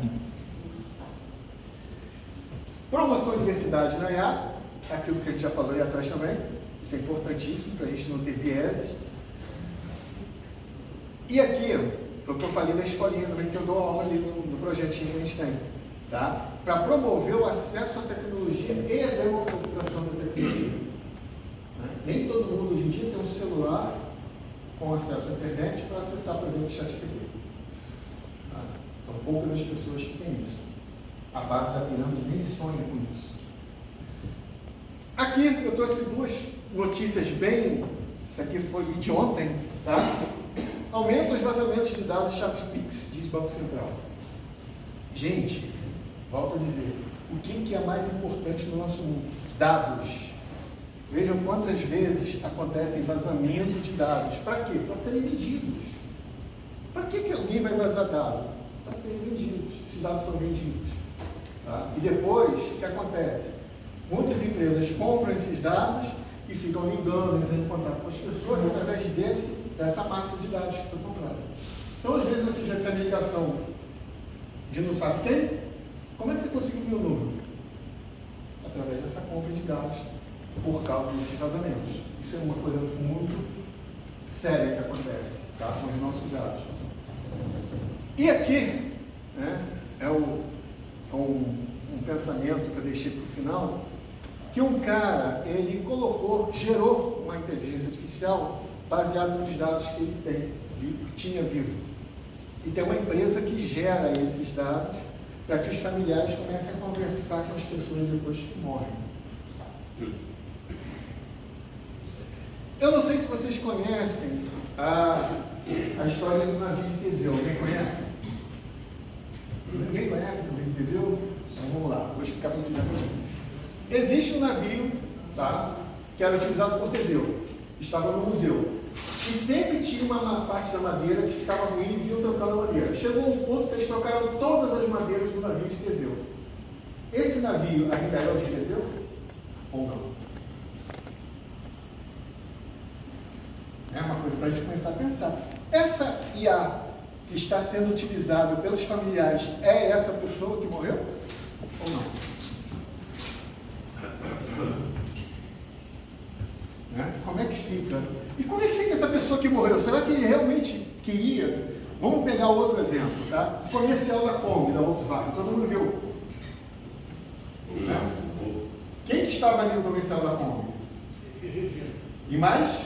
Promoção de diversidade na IA, aquilo que a gente já falou aí atrás também. Isso é importantíssimo para a gente não ter viés. E aqui, foi o que eu falei da escolinha também, que eu dou aula ali no projetinho que a gente tem. Tá? Para promover o acesso à tecnologia e a democratização da tecnologia. Né? Nem todo mundo hoje em dia tem um celular com acesso à internet para acessar, por exemplo, o ChatGPT. Tá? São poucas as pessoas que têm isso. A base da pirâmide nem sonha com isso. Aqui eu trouxe duas notícias bem... Isso aqui foi de ontem, tá? Aumenta os vazamentos de dados de chaves Pix, diz Banco Central. Gente, volto a dizer, o que é mais importante no nosso mundo? Dados. Vejam quantas vezes acontecem vazamento de dados. Para quê? Para serem vendidos. Para que alguém vai vazar dados? Para serem vendidos. Esses dados são vendidos. Tá? E depois, o que acontece? Muitas empresas compram esses dados e ficam ligando, entrando em contato com as pessoas através dessa massa de dados que foi comprada. Então, às vezes, você recebe ligação de não sabe quem. Como é que você conseguiu o meu número? Através dessa compra de dados por causa desses vazamentos. Isso é uma coisa muito séria que acontece, tá? Com os nossos dados. E aqui, né, é um pensamento que eu deixei para o final, que um cara, ele gerou uma inteligência artificial baseada nos dados que ele tinha vivo. E tem uma empresa que gera esses dados para que os familiares comecem a conversar com as pessoas depois que morrem. Eu não sei se vocês conhecem a história do navio de Teseu. Alguém conhece? Ninguém conhece o navio de Teseu? Então vamos lá, vou explicar para vocês rapidinho. Existe um navio, tá, que era utilizado por Teseu. Estava no museu. E sempre tinha uma parte da madeira que ficava ruim e eles iam trocando a madeira. Chegou um ponto que eles trocaram todas as madeiras do navio de Teseu. Esse navio ainda é o de Teseu? Ou não? É uma coisa para a gente começar a pensar. Essa IA que está sendo utilizada pelos familiares é essa pessoa que morreu? Ou não? Né? Como é que fica? E como é que fica essa pessoa que morreu? Será que ele realmente queria? Vamos pegar outro exemplo, tá? O comercial da Kombi, da Volkswagen, todo mundo viu? Né? Quem que estava ali no comercial da Kombi? E mais?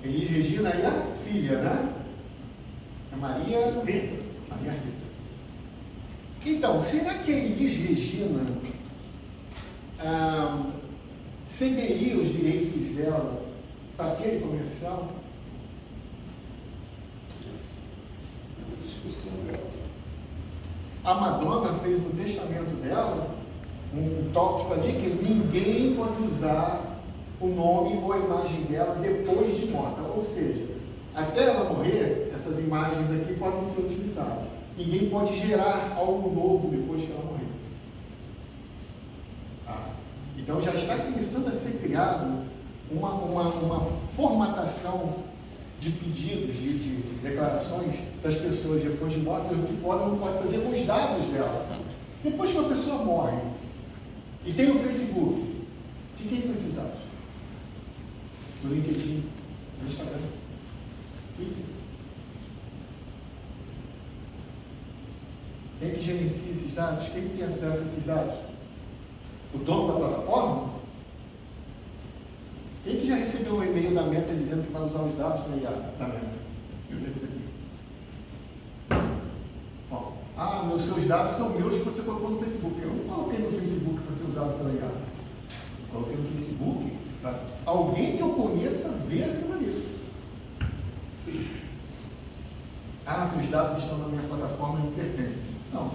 Elis Regina e a filha, né? É Maria Rita. Maria Rita. Então, será que a Elis Regina cederia os direitos dela para aquele comercial? Discussão dela. A Madonna fez no testamento dela um tópico ali que ninguém pode usar o nome ou a imagem dela depois de morta. Ou seja, até ela morrer, essas imagens aqui podem ser utilizadas. Ninguém pode gerar algo novo depois que ela morrer. Tá? Então já está começando a ser criado uma formatação de pedidos, de declarações das pessoas depois de morta, o que pode ou não pode fazer com os dados dela. Depois que uma pessoa morre e tem no Facebook, de quem são esses dados? No LinkedIn, no Instagram, Twitter. Quem que gerencia esses dados? Quem que tem acesso a esses dados? O dono da plataforma? Quem que já recebeu um e-mail da Meta dizendo que vai usar os dados da IA, da Meta? Eu já recebi. Ó, meus seus dados são meus que você colocou no Facebook. Eu não coloquei no Facebook para ser usado pela IA. Eu coloquei no Facebook para alguém que eu conheça ver aquilo ali. Se os dados estão na minha plataforma, não pertencem. Não.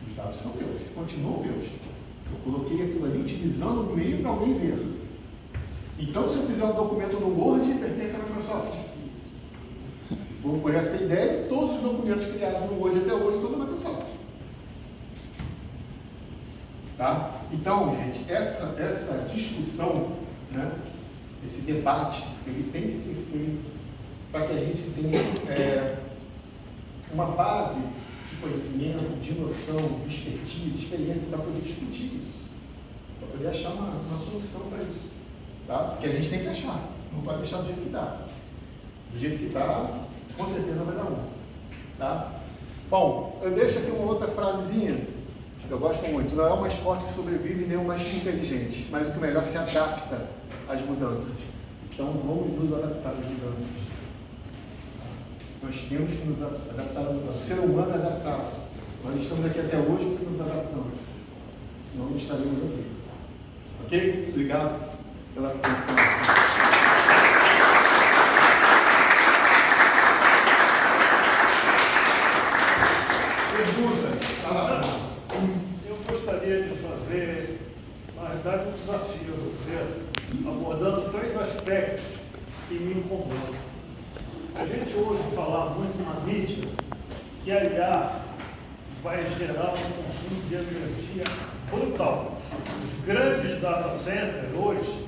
Os dados são meus, continuam meus. Eu coloquei aquilo ali utilizando o meio para alguém ver. Então, se eu fizer um documento no Word, pertence à Microsoft. Se for por essa ideia, todos os documentos criados no Word até hoje são da Microsoft. Tá? Então, gente, essa discussão, né, esse debate, ele tem que ser feito para que a gente tenha uma base de conhecimento, de noção, de expertise, experiência para poder discutir isso, para poder achar uma solução para isso, tá? Porque a gente tem que achar, não pode deixar do jeito que está. Do jeito que está, com certeza vai dar uma, tá? Bom, eu deixo aqui uma outra frasezinha que eu gosto muito. Não é o mais forte que sobrevive, nem o mais inteligente, mas o que melhor se adapta às mudanças. Então vamos nos adaptar às mudanças. Nós temos que nos adaptar à mudança. O ser humano é adaptável. Nós estamos aqui até hoje porque nos adaptamos. Senão não estaríamos aqui. Ok? Obrigado pela atenção. Pergunta. Eu gostaria de fazer, na verdade, um desafio a você, abordando 3 aspectos que me incomodam. A gente ouve falar muito na mídia que a IA vai gerar um consumo de energia brutal. Os grandes data centers hoje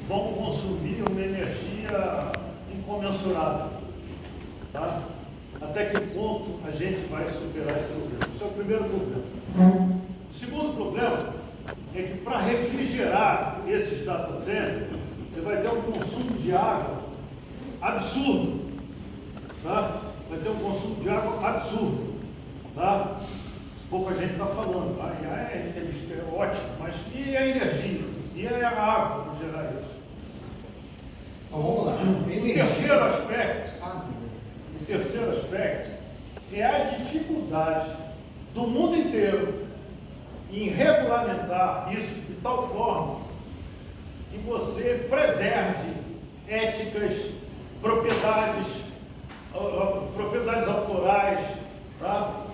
vão consumir uma energia incomensurável. Tá? Até que ponto a gente vai superar esse problema? Esse é o primeiro problema. O segundo problema é que para refrigerar esses data centers, você vai ter um consumo de água absurdo, tá? Vai ter um consumo de água absurdo, tá? Pouca gente está falando, tá? E é ótimo, mas e a energia? E a água para gerar isso? Então, vamos lá. O terceiro aspecto é a dificuldade do mundo inteiro em regulamentar isso de tal forma que você preserve éticas, propriedades autorais, tá?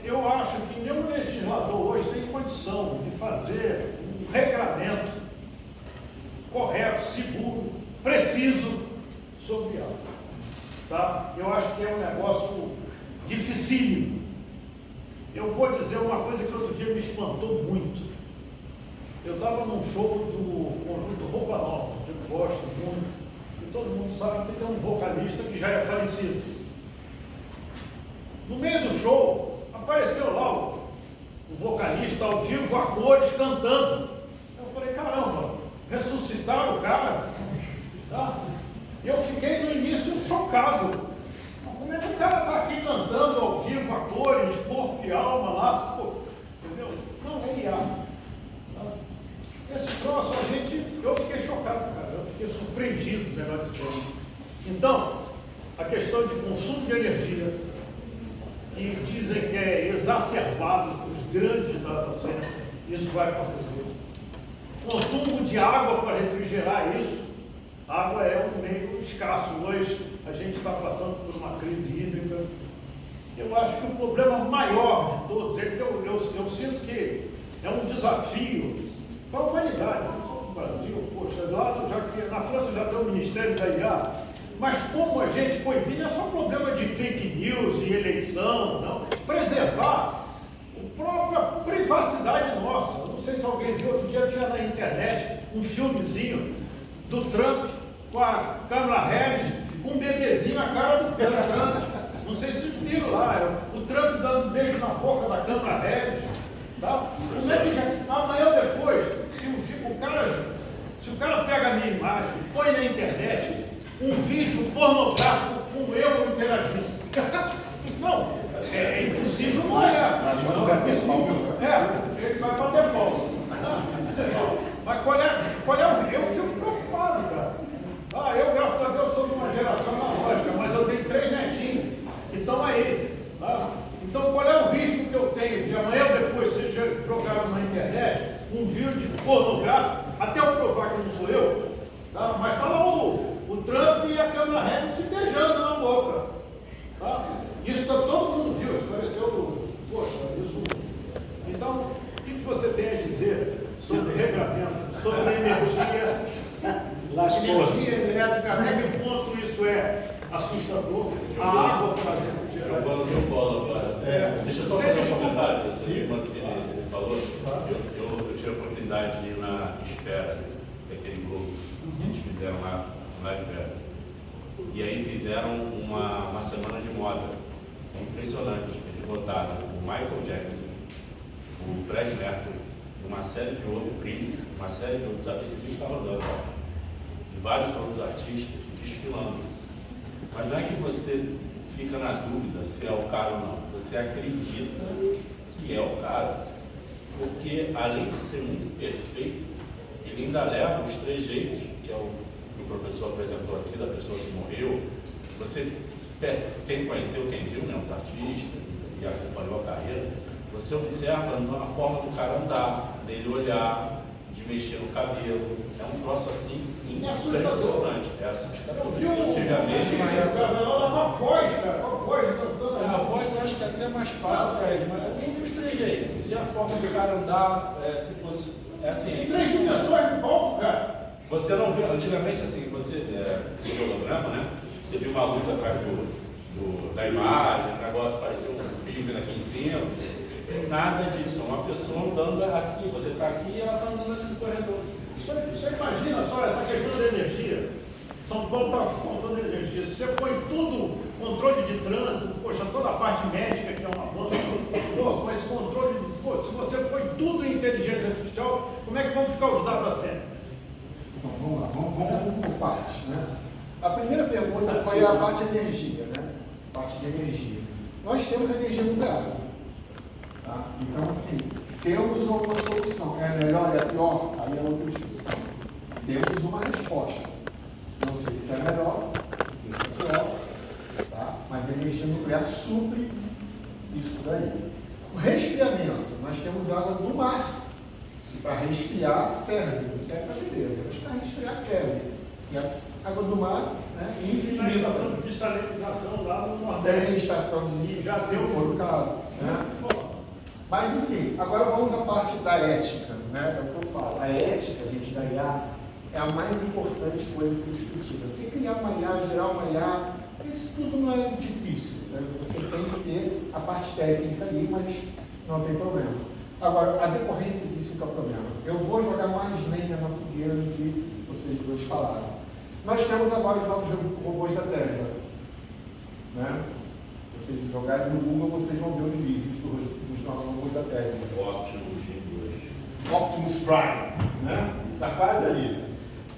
Eu acho que nenhum legislador hoje tem condição de fazer um regramento correto, seguro, preciso sobre ela. Tá? Eu acho que é um negócio dificílimo. Eu vou dizer uma coisa que outro dia me espantou muito. Eu estava num show do conjunto Roupa Nova, que eu gosto muito. E todo mundo sabe que tem um vocalista que já é falecido. No meio do show, apareceu lá o vocalista ao vivo, a cores, cantando. Eu falei, caramba, ressuscitaram o cara. Tá? Eu fiquei no início chocado. Como é que o cara está aqui cantando ao vivo, a cores, corpo e alma lá? Pô, entendeu? Não, é IA. Tá? Esse troço, eu fiquei chocado, cara. Eu fiquei surpreendido, melhor dizendo. Então, a questão de consumo de energia, que dizem que é exacerbado nos grandes data centers, isso vai acontecer. Consumo de água para refrigerar isso, água é um meio escasso. Hoje a gente está passando por uma crise hídrica. Eu acho que o problema maior de todos, eu sinto que é um desafio para a humanidade, não só no Brasil. Poxa, lá, já que na França já tem o Ministério da IA, mas como a gente proibir, não é só problema de fake news e eleição, não. Preservar a própria privacidade nossa. Eu não sei se alguém viu, outro dia tinha na internet um filmezinho do Trump com a Kamala Harris, com um bebezinho na cara do Trump. Não sei se vocês viram lá, o Trump dando um beijo na boca da Kamala Harris. Tá? Como é que amanhã ou depois, se o cara pega a minha imagem, põe na internet um vídeo pornográfico com eu interagindo. Não, é impossível, não é. Mas não vai ter pau, meu. Ele vai bater pau. Mas qual é a boca. Tá? Isso todo mundo viu, isso pareceu, poxa, isso. Então, o que você tem a dizer sobre regramento, sobre energia, energia elétrica, até que ponto isso é assustador? A água, por exemplo, Eu vou no meu colo agora. Deixa eu só fazer um comentário dessa semana que ele falou. Eu tive a oportunidade de ir na Esfera, daquele grupo que eles fizeram lá na Esfera. E aí fizeram uma semana de moda impressionante. Eles botaram o Michael Jackson, o Fred Mercury, uma série de outros, Prince, uma série de outros artistas que está rodando, de vários outros artistas desfilando. Mas não é que você fica na dúvida se é o cara ou não, você acredita que é o cara, porque além de ser muito perfeito, ele ainda leva os trejeitos, que é o que o professor apresentou aqui, da pessoa que morreu. Você, quem conheceu, quem viu, né, os artistas e acompanhou a carreira, você observa a forma do cara andar, dele olhar, de mexer no cabelo. É um troço assim impressionante. É assustador. Antigamente, mas a voz, cara, a voz cantando. a voz eu acho que é até mais fácil para ele, mas nem os trejeitos. E a forma do cara andar, se fosse. É assim. Tem 3 dimensões no palco, cara. Você não viu, antigamente assim, você de holograma, né? Você viu uma luz atrás da imagem, o negócio parecia um fio vindo aqui em cima. Não tem nada disso, é uma pessoa andando assim, você está aqui e ela está andando ali no corredor. Você imagina só essa questão da energia. São Paulo está faltando energia. Se você põe tudo, controle de trânsito, poxa, toda a parte médica que é uma banda, com esse controle, se você põe tudo em inteligência artificial, como é que vão ficar os dados certos? Então, vamos lá, vamos por partes, né? A primeira pergunta foi a parte de energia, né? Parte de energia. Nós temos energia nuclear. Tá? Então, assim, temos uma solução. É a melhor, é a pior? Aí é outra discussão. Temos uma resposta. Não sei se é melhor, não sei se é pior, tá? Mas a energia nuclear supre isso daí. O resfriamento, nós temos água do mar, que para resfriar serve, não serve para beber, mas para resfriar serve. E a água do mar, né, Na infinita. estação de desalinização lá no Nordeste. Tem estação de Já se deu. for o caso. Né? Mas, enfim, agora vamos à parte da ética, né? É o que eu falo. A ética, gente, da IA é a mais importante coisa a ser discutida. Você criar uma IA, gerar uma IA, isso tudo não é difícil. Né? Você tem que ter a parte técnica ali, mas não tem problema. Agora, a decorrência disso que é o problema. Eu vou jogar mais lenha na fogueira do que vocês dois falaram. Nós temos agora os novos robôs da Tesla. Né? Vocês jogarem no Google, vocês vão ver os vídeos dos novos robôs da Tesla. Optimus Prime, né? Está quase ali.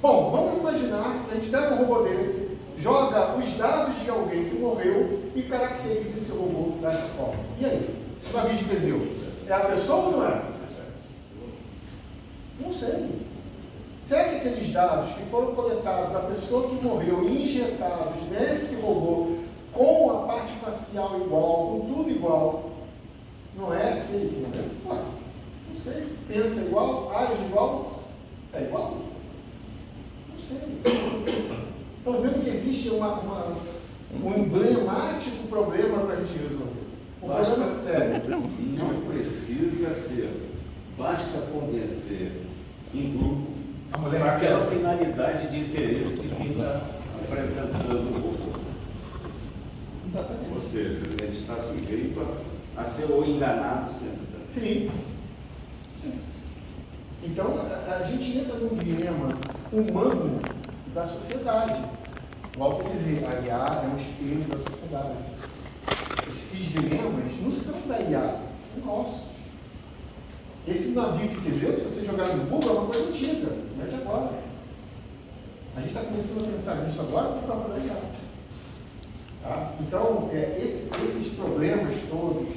Bom, vamos imaginar que a gente pega um robô desse, joga os dados de alguém que morreu e caracteriza esse robô dessa forma. E aí? Davi de Teseu, é a pessoa ou não é? Não sei. Será que aqueles dados que foram coletados da pessoa que morreu e injetados nesse robô, com a parte facial igual, com tudo igual, não é aquele que morreu? Ué, não sei. Pensa igual, age igual, é igual? Não sei. Estão vendo que existe um emblemático problema para a gente resolver. Um problema sério. Não precisa ser, basta convencer em grupo A mulher para aquela certa. finalidade de interesse de quem está apresentando o robô. Exatamente. Ou seja, a gente está sujeito a ser ou enganado sempre. Sim. Sim. Então, a gente entra num dilema humano da sociedade. Volto a dizer, a IA é um espelho da sociedade. Esses dilemas não são da IA, são nossos. Esse navio de Teseu, se você jogar no Google, é uma coisa antiga, não é de agora. A gente está começando a pensar nisso agora por causa da IA. Tá? Então, esses problemas todos,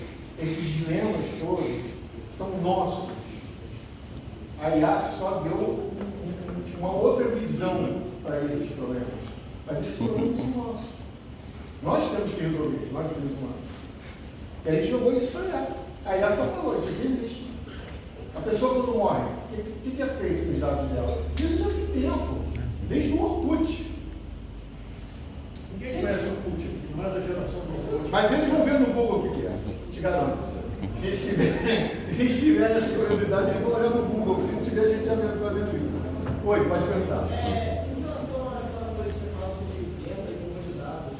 esses dilemas todos, são nossos. A IA só deu uma outra visão para esses problemas. Mas esses problemas são nossos. Nós temos que resolver, nós seres humanos. E a gente jogou isso para a IA. A IA só falou, isso aqui existe. A pessoa quando morre, o que é feito com os dados dela? Isso já tem tempo, desde o Orkut. Ninguém conhece o Putin, mais a geração do Putin. Mas eles vão ver no Google o que é, te garanto. Se estiverem as curiosidades, eles vão olhar no Google. Se não tiver, a gente já vem fazendo isso. Oi, pode perguntar. Em relação àquela coisa que você fala sobre venda e compra de dados,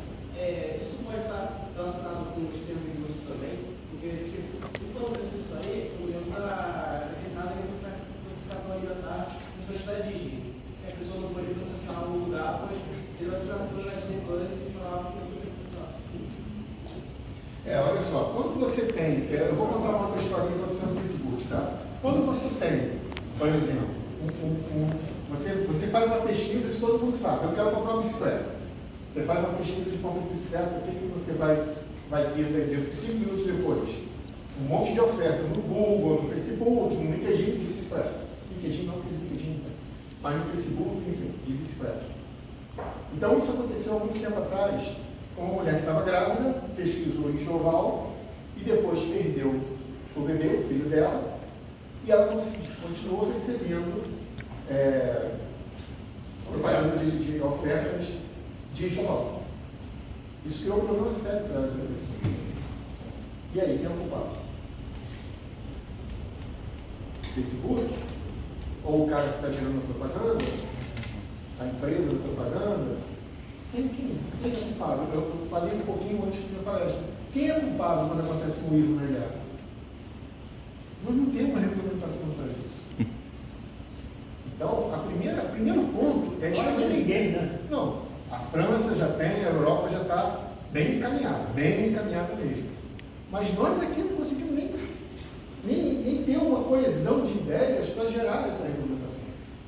isso pode estar relacionado com os termos de uso também? Porque, tipo, se for isso aí, o meu está tentado em essa classificação ainda está na sociedade Disney. A pessoa não pode processar um lugar, pois ele vai ser na Disney Plus e falar que não pode processar. Sim. Olha só, quando você tem, eu vou contar uma outra história que aconteceu no Facebook, tá? Quando você tem, por exemplo, você faz uma pesquisa e todo mundo sabe, eu quero comprar uma bicicleta. Você faz uma pesquisa de compra de bicicleta, o que você vai ter 5 minutos depois? Um monte de oferta no Google, no Facebook, no LinkedIn de bicicleta. LinkedIn não tem LinkedIn, mas no Facebook, enfim, de bicicleta. Então isso aconteceu há muito tempo atrás, com uma mulher que estava grávida, pesquisou enxoval e depois perdeu o bebê, o filho dela, e ela continuou recebendo propaganda de ofertas de enxoval. Isso criou um problema sério para ela. E aí, quem é o culpado? Facebook? Ou o cara que está gerando a propaganda? A empresa da propaganda? Quem é culpado? Eu falei um pouquinho antes da palestra. Quem é culpado quando acontece um erro na guerra? Nós não temos uma regulamentação para isso. Então, o primeiro ponto é Quase ninguém, né? Não, a França já tem, a Europa já está bem encaminhada mesmo. Mas nós aqui não conseguimos nem ter uma coesão de ideias para gerar essa regulamentação.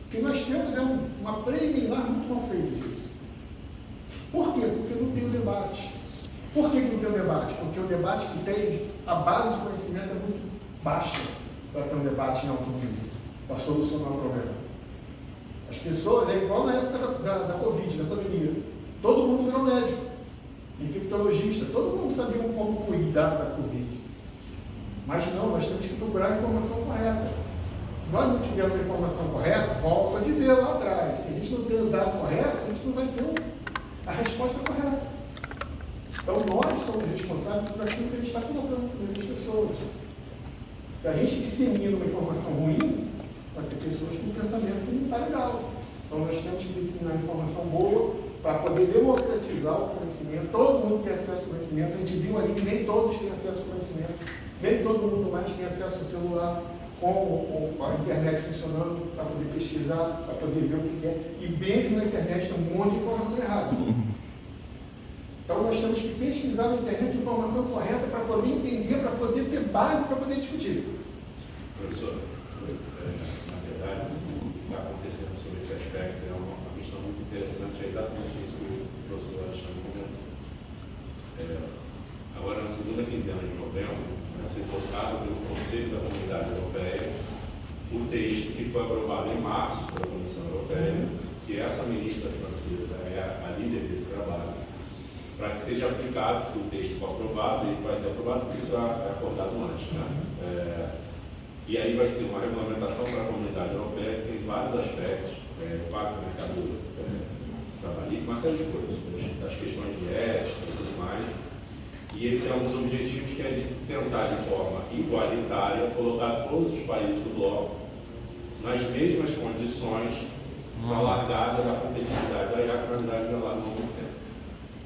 O que nós temos é uma preliminar muito mal feita disso. Por quê? Porque não tem o debate. Por que não tem o debate? Porque o debate que tem, a base de conhecimento é muito baixa para ter um debate em alto nível, para solucionar o problema. As pessoas, é igual na época da Covid, da pandemia. Todo mundo virou médico, infectologista, todo mundo sabia como cuidar da Covid. Mas não, nós temos que procurar a informação correta. Se nós não tivermos a informação correta, volto a dizer lá atrás, se a gente não tem o dado correto, a gente não vai ter a resposta correta. Então nós somos responsáveis por aquilo que a gente está colocando nas pessoas. Se a gente dissemina uma informação ruim, vai ter pessoas com pensamento que não está legal. Então nós temos que disseminar informação boa para poder democratizar o conhecimento. Todo mundo tem acesso ao conhecimento. A gente viu ali que nem todos têm acesso ao conhecimento. Nem todo mundo mais tem acesso ao celular com a internet funcionando para poder pesquisar, para poder ver o que é. E mesmo na internet tem um monte de informação errada. Então nós temos que pesquisar na internet a informação correta para poder entender, para poder ter base, para poder discutir. Professor, na verdade, o que está acontecendo sobre esse aspecto é uma questão muito interessante, é exatamente isso que o professor Alexandre comentou. Agora, na segunda quinzena de novembro, vai ser votado pelo Conselho da Comunidade Europeia o texto que foi aprovado em março pela Comissão Europeia, que essa ministra francesa é a líder desse trabalho, para que seja aplicado, se o texto for aprovado, ele vai ser aprovado, porque isso é acordado antes, né? E aí vai ser uma regulamentação para a comunidade europeia que tem vários aspectos, o pacto do mercado trabalhista, uma série de coisas, das questões de ética e tudo mais. E ele tem alguns objetivos que é de tentar, de forma igualitária, colocar todos os países do bloco nas mesmas condições para a largada da competitividade da atividade de lá no longo tempo.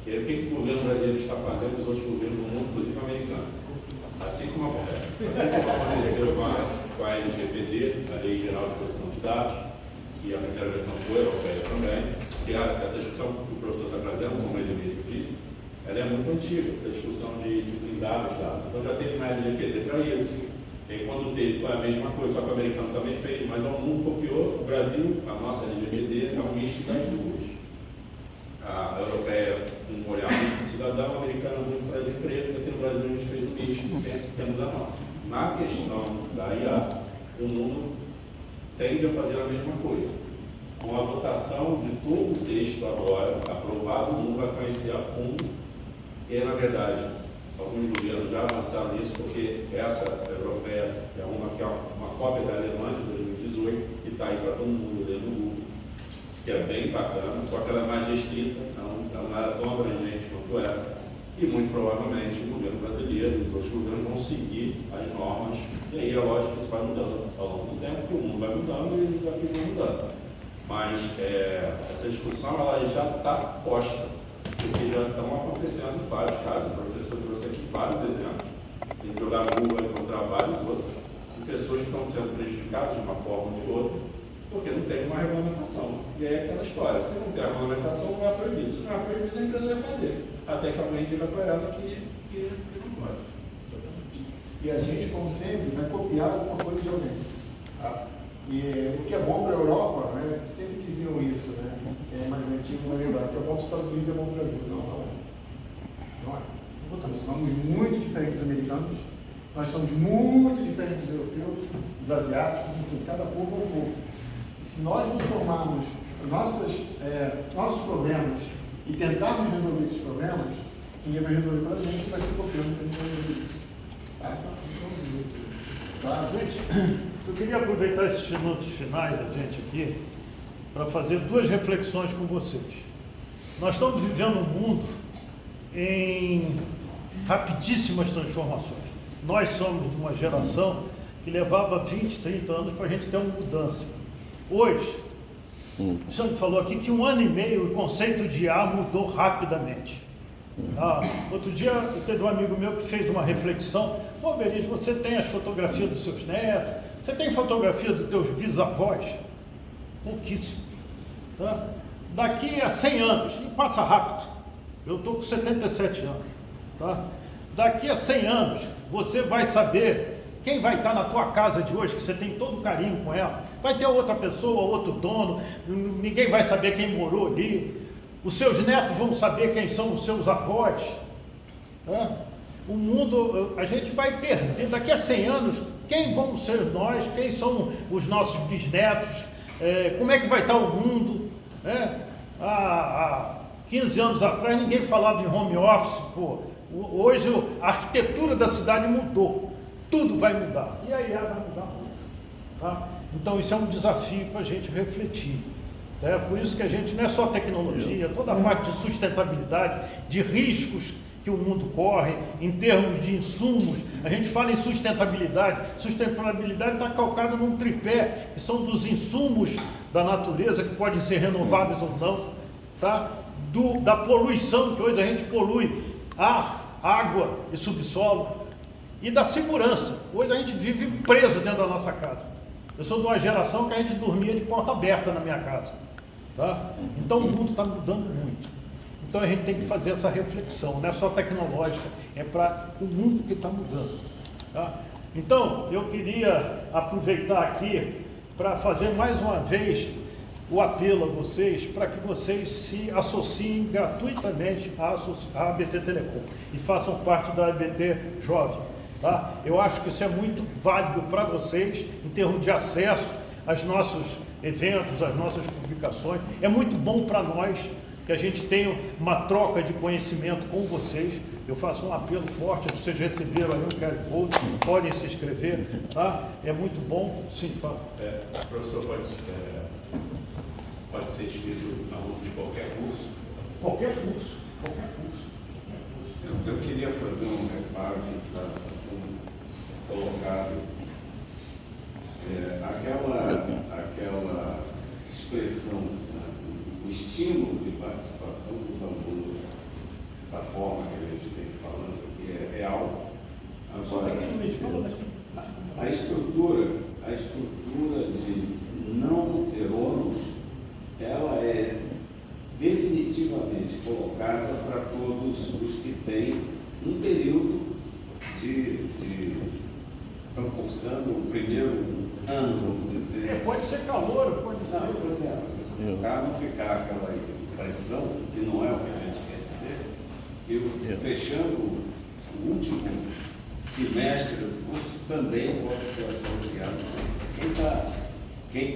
E aí, o que o governo brasileiro está fazendo com os outros governos do mundo, inclusive o americano? Assim como aconteceu com a LGPD, a Lei Geral de Proteção de Dados, e a primeira versão foi europeia também, que essa discussão que o professor está trazendo, como ele mesmo disse, ela é muito antiga, essa discussão de blindar os dados. Então já teve uma LGPD para isso. E quando teve foi a mesma coisa, só que o americano também fez, mas o mundo copiou. O Brasil, a nossa LGPD é um misto das duas. A europeia, um olhar muito para o cidadão, a americana muito para as empresas. Aqui no Brasil a gente fez o misto, temos a nossa. Na questão da IA, o mundo tende a fazer a mesma coisa. Com a votação de todo o texto agora aprovado, o mundo vai conhecer a fundo. E, na verdade, alguns governos já avançaram nisso, porque essa europeia é uma cópia da Alemanha de 2018, que está aí para todo mundo ler no Google. que é bem bacana, só que ela é mais restrita, então não é tão abrangente quanto essa. E muito provavelmente o governo brasileiro e os outros governos vão seguir as normas, e aí é lógico que isso vai mudando ao longo do tempo, que o mundo vai mudando e os desafios vão mudando. Mas essa discussão ela já está posta, porque já estão acontecendo vários casos. O professor trouxe aqui vários exemplos. Se a gente jogar no Google, vai encontrar vários outros, de pessoas que estão sendo prejudicadas de uma forma ou de outra, porque não tem uma regulamentação. E aí é aquela história, se não tem a regulamentação, não é proibido. Se não é proibido, a empresa vai fazer. Até que alguém diga para ela que não pode. E a gente, como sempre, vai copiar alguma coisa de alguém. Tá? E o que é bom para a Europa, né, sempre diziam isso, né? Mas antigo vai lembrar, o que é bom para os Estados Unidos é bom para o Brasil. Não é. Nós somos muito diferentes dos americanos, nós somos muito diferentes dos europeus, dos asiáticos, enfim, cada povo é um povo. E se nós não tomarmos nossos problemas e tentarmos resolver esses problemas, ninguém vai resolver para a gente, vai ser copiando para a gente resolver isso. Tá? Gente, eu queria aproveitar esses minutos finais da gente aqui para fazer duas reflexões com vocês. Nós estamos vivendo um mundo em rapidíssimas transformações. Nós somos de uma geração que levava 20, 30 anos para a gente ter uma mudança. Hoje, o Sandro falou aqui que 1 ano e meio o conceito de IA mudou rapidamente. Outro dia teve um amigo meu que fez uma reflexão: pô, Beris, você tem as fotografias dos seus netos, você tem fotografia dos teus bisavós? Pouquíssimo. Tá? Daqui a 100 anos, e passa rápido, eu estou com 77 anos, tá? Daqui a 100 anos, você vai saber quem vai estar na tua casa de hoje, que você tem todo carinho com ela. Vai ter outra pessoa, outro dono, ninguém vai saber quem morou ali. Os seus netos vão saber quem são os seus avós. Tá? O mundo, a gente vai perder, daqui a 100 anos, quem vamos ser nós, quem são os nossos bisnetos, como é que vai estar o mundo. Há 15 anos atrás ninguém falava em home office, pô. Hoje a arquitetura da cidade mudou, tudo vai mudar, e aí vai mudar muito. Tá? Então isso é um desafio para a gente refletir. Por isso que a gente não é só tecnologia, toda a parte de sustentabilidade, de riscos que o mundo corre, em termos de insumos. A gente fala em sustentabilidade está calcada num tripé, que são dos insumos da natureza, que podem ser renováveis ou não, tá? Da poluição, que hoje a gente polui ar, água e subsolo, e da segurança. Hoje a gente vive preso dentro da nossa casa. Eu sou de uma geração que a gente dormia de porta aberta na minha casa. Tá? Então o mundo está mudando muito. Então a gente tem que fazer essa reflexão, não é só tecnológica, é para o mundo que está mudando. Tá? Então eu queria aproveitar aqui para fazer mais uma vez o apelo a vocês, para que vocês se associem gratuitamente à ABT Telecom e façam parte da ABT Jovem. Tá? Eu acho que isso é muito válido para vocês, em termos de acesso aos nossos eventos, às nossas publicações. É muito bom para nós que a gente tenha uma troca de conhecimento com vocês. Eu faço um apelo forte, vocês receberam aí um QR Code, podem se inscrever, tá? É muito bom. Sim, fala. O professor pode ser inscrito aluno de qualquer curso? Qualquer curso. Eu queria fazer um reparo que está sendo colocado. Aquela expressão, o estímulo de participação dos alunos, da forma que a gente vem falando aqui, é algo. Agora, a estrutura de não ter ônus, ela é definitivamente colocada para todos os que têm um período estão cursando o primeiro ano, vamos dizer. Pode ser calor, pode ser. Para não ficar aquela impressão, que não é o que a gente quer dizer, fechando o último semestre do curso também pode ser associado. Quem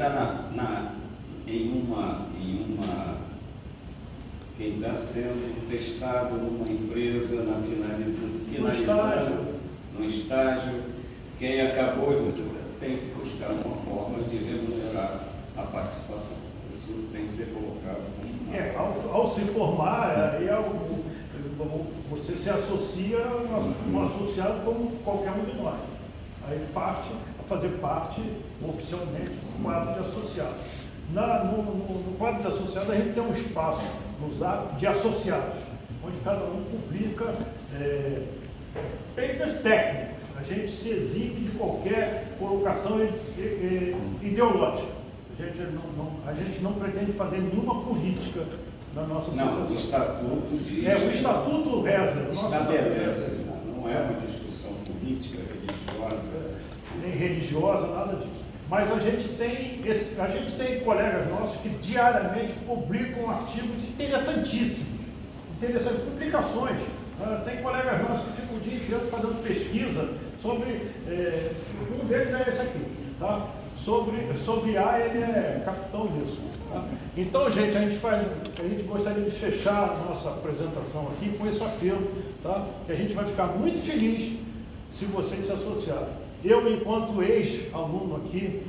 está sendo testado numa empresa, finalizando no estágio, quem acabou de tem que buscar uma forma de remunerar a participação. isso tem que ser colocado como Ao se formar, aí você se associa um associado como qualquer um de nós. Aí parte a fazer parte oficialmente do quadro de associados. No quadro de associados a gente tem um espaço no Zap de associados, onde cada um publica papers técnicos. A gente se exime de qualquer colocação ideológica. A gente não pretende fazer nenhuma política na nossa associação. Não, o estatuto diz. O estatuto reza. Estabelece, não é uma discussão política, religiosa. Nem religiosa, nada disso. Mas a gente tem colegas nossos que diariamente publicam artigos interessantíssimos, publicações. Tem colegas nossos que ficam o dia inteiro fazendo pesquisa sobre, um deles é esse aqui, tá? Sobre A, ele é capitão disso. Tá? Então, gente, a gente gostaria de fechar a nossa apresentação aqui com esse apelo, tá? Que a gente vai ficar muito feliz se vocês se associarem. Eu, enquanto ex-aluno aqui,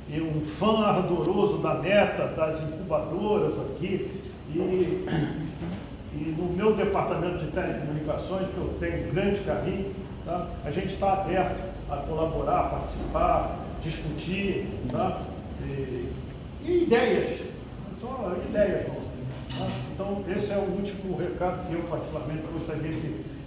e um fã ardoroso da Meta, das incubadoras aqui, e no meu departamento de telecomunicações, que eu tenho grande carinho, tá? A gente está aberto a colaborar, participar, discutir, tá? E ideias, só ideias novas. Tá? Então, esse é o último recado que eu particularmente gostaria de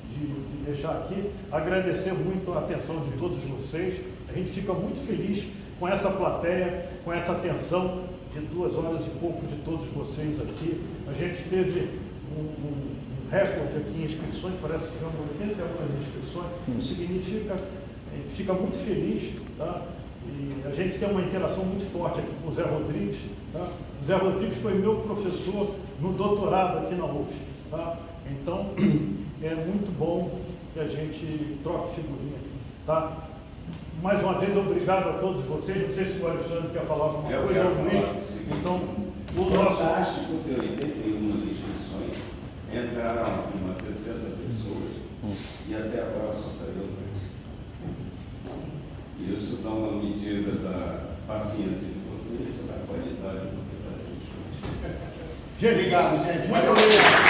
deixar aqui. Agradecer muito a atenção de todos vocês. A gente fica muito feliz com essa plateia, com essa atenção de 2 horas e pouco de todos vocês aqui. A gente teve um recorde aqui em inscrições, parece que tivemos 80 algumas inscrições. Isso significa, a gente fica muito feliz, tá? E a gente tem uma interação muito forte aqui com o Zé Rodrigues, tá? O Zé Rodrigues foi meu professor no doutorado aqui na UF, tá? Então, é muito bom que a gente troque figurinha aqui, tá? Mais uma vez, obrigado a todos vocês. Não sei se o Alexandre quer falar alguma Eu coisa, quero ou falar Luiz. o seguinte. Então, o nosso... Fantástico ter 81 inscrições, entraram aqui umas 60 pessoas e até agora só saiu 3. Isso dá uma medida da paciência de vocês, da qualidade do que está sendo. Obrigado, gente. Muito obrigado.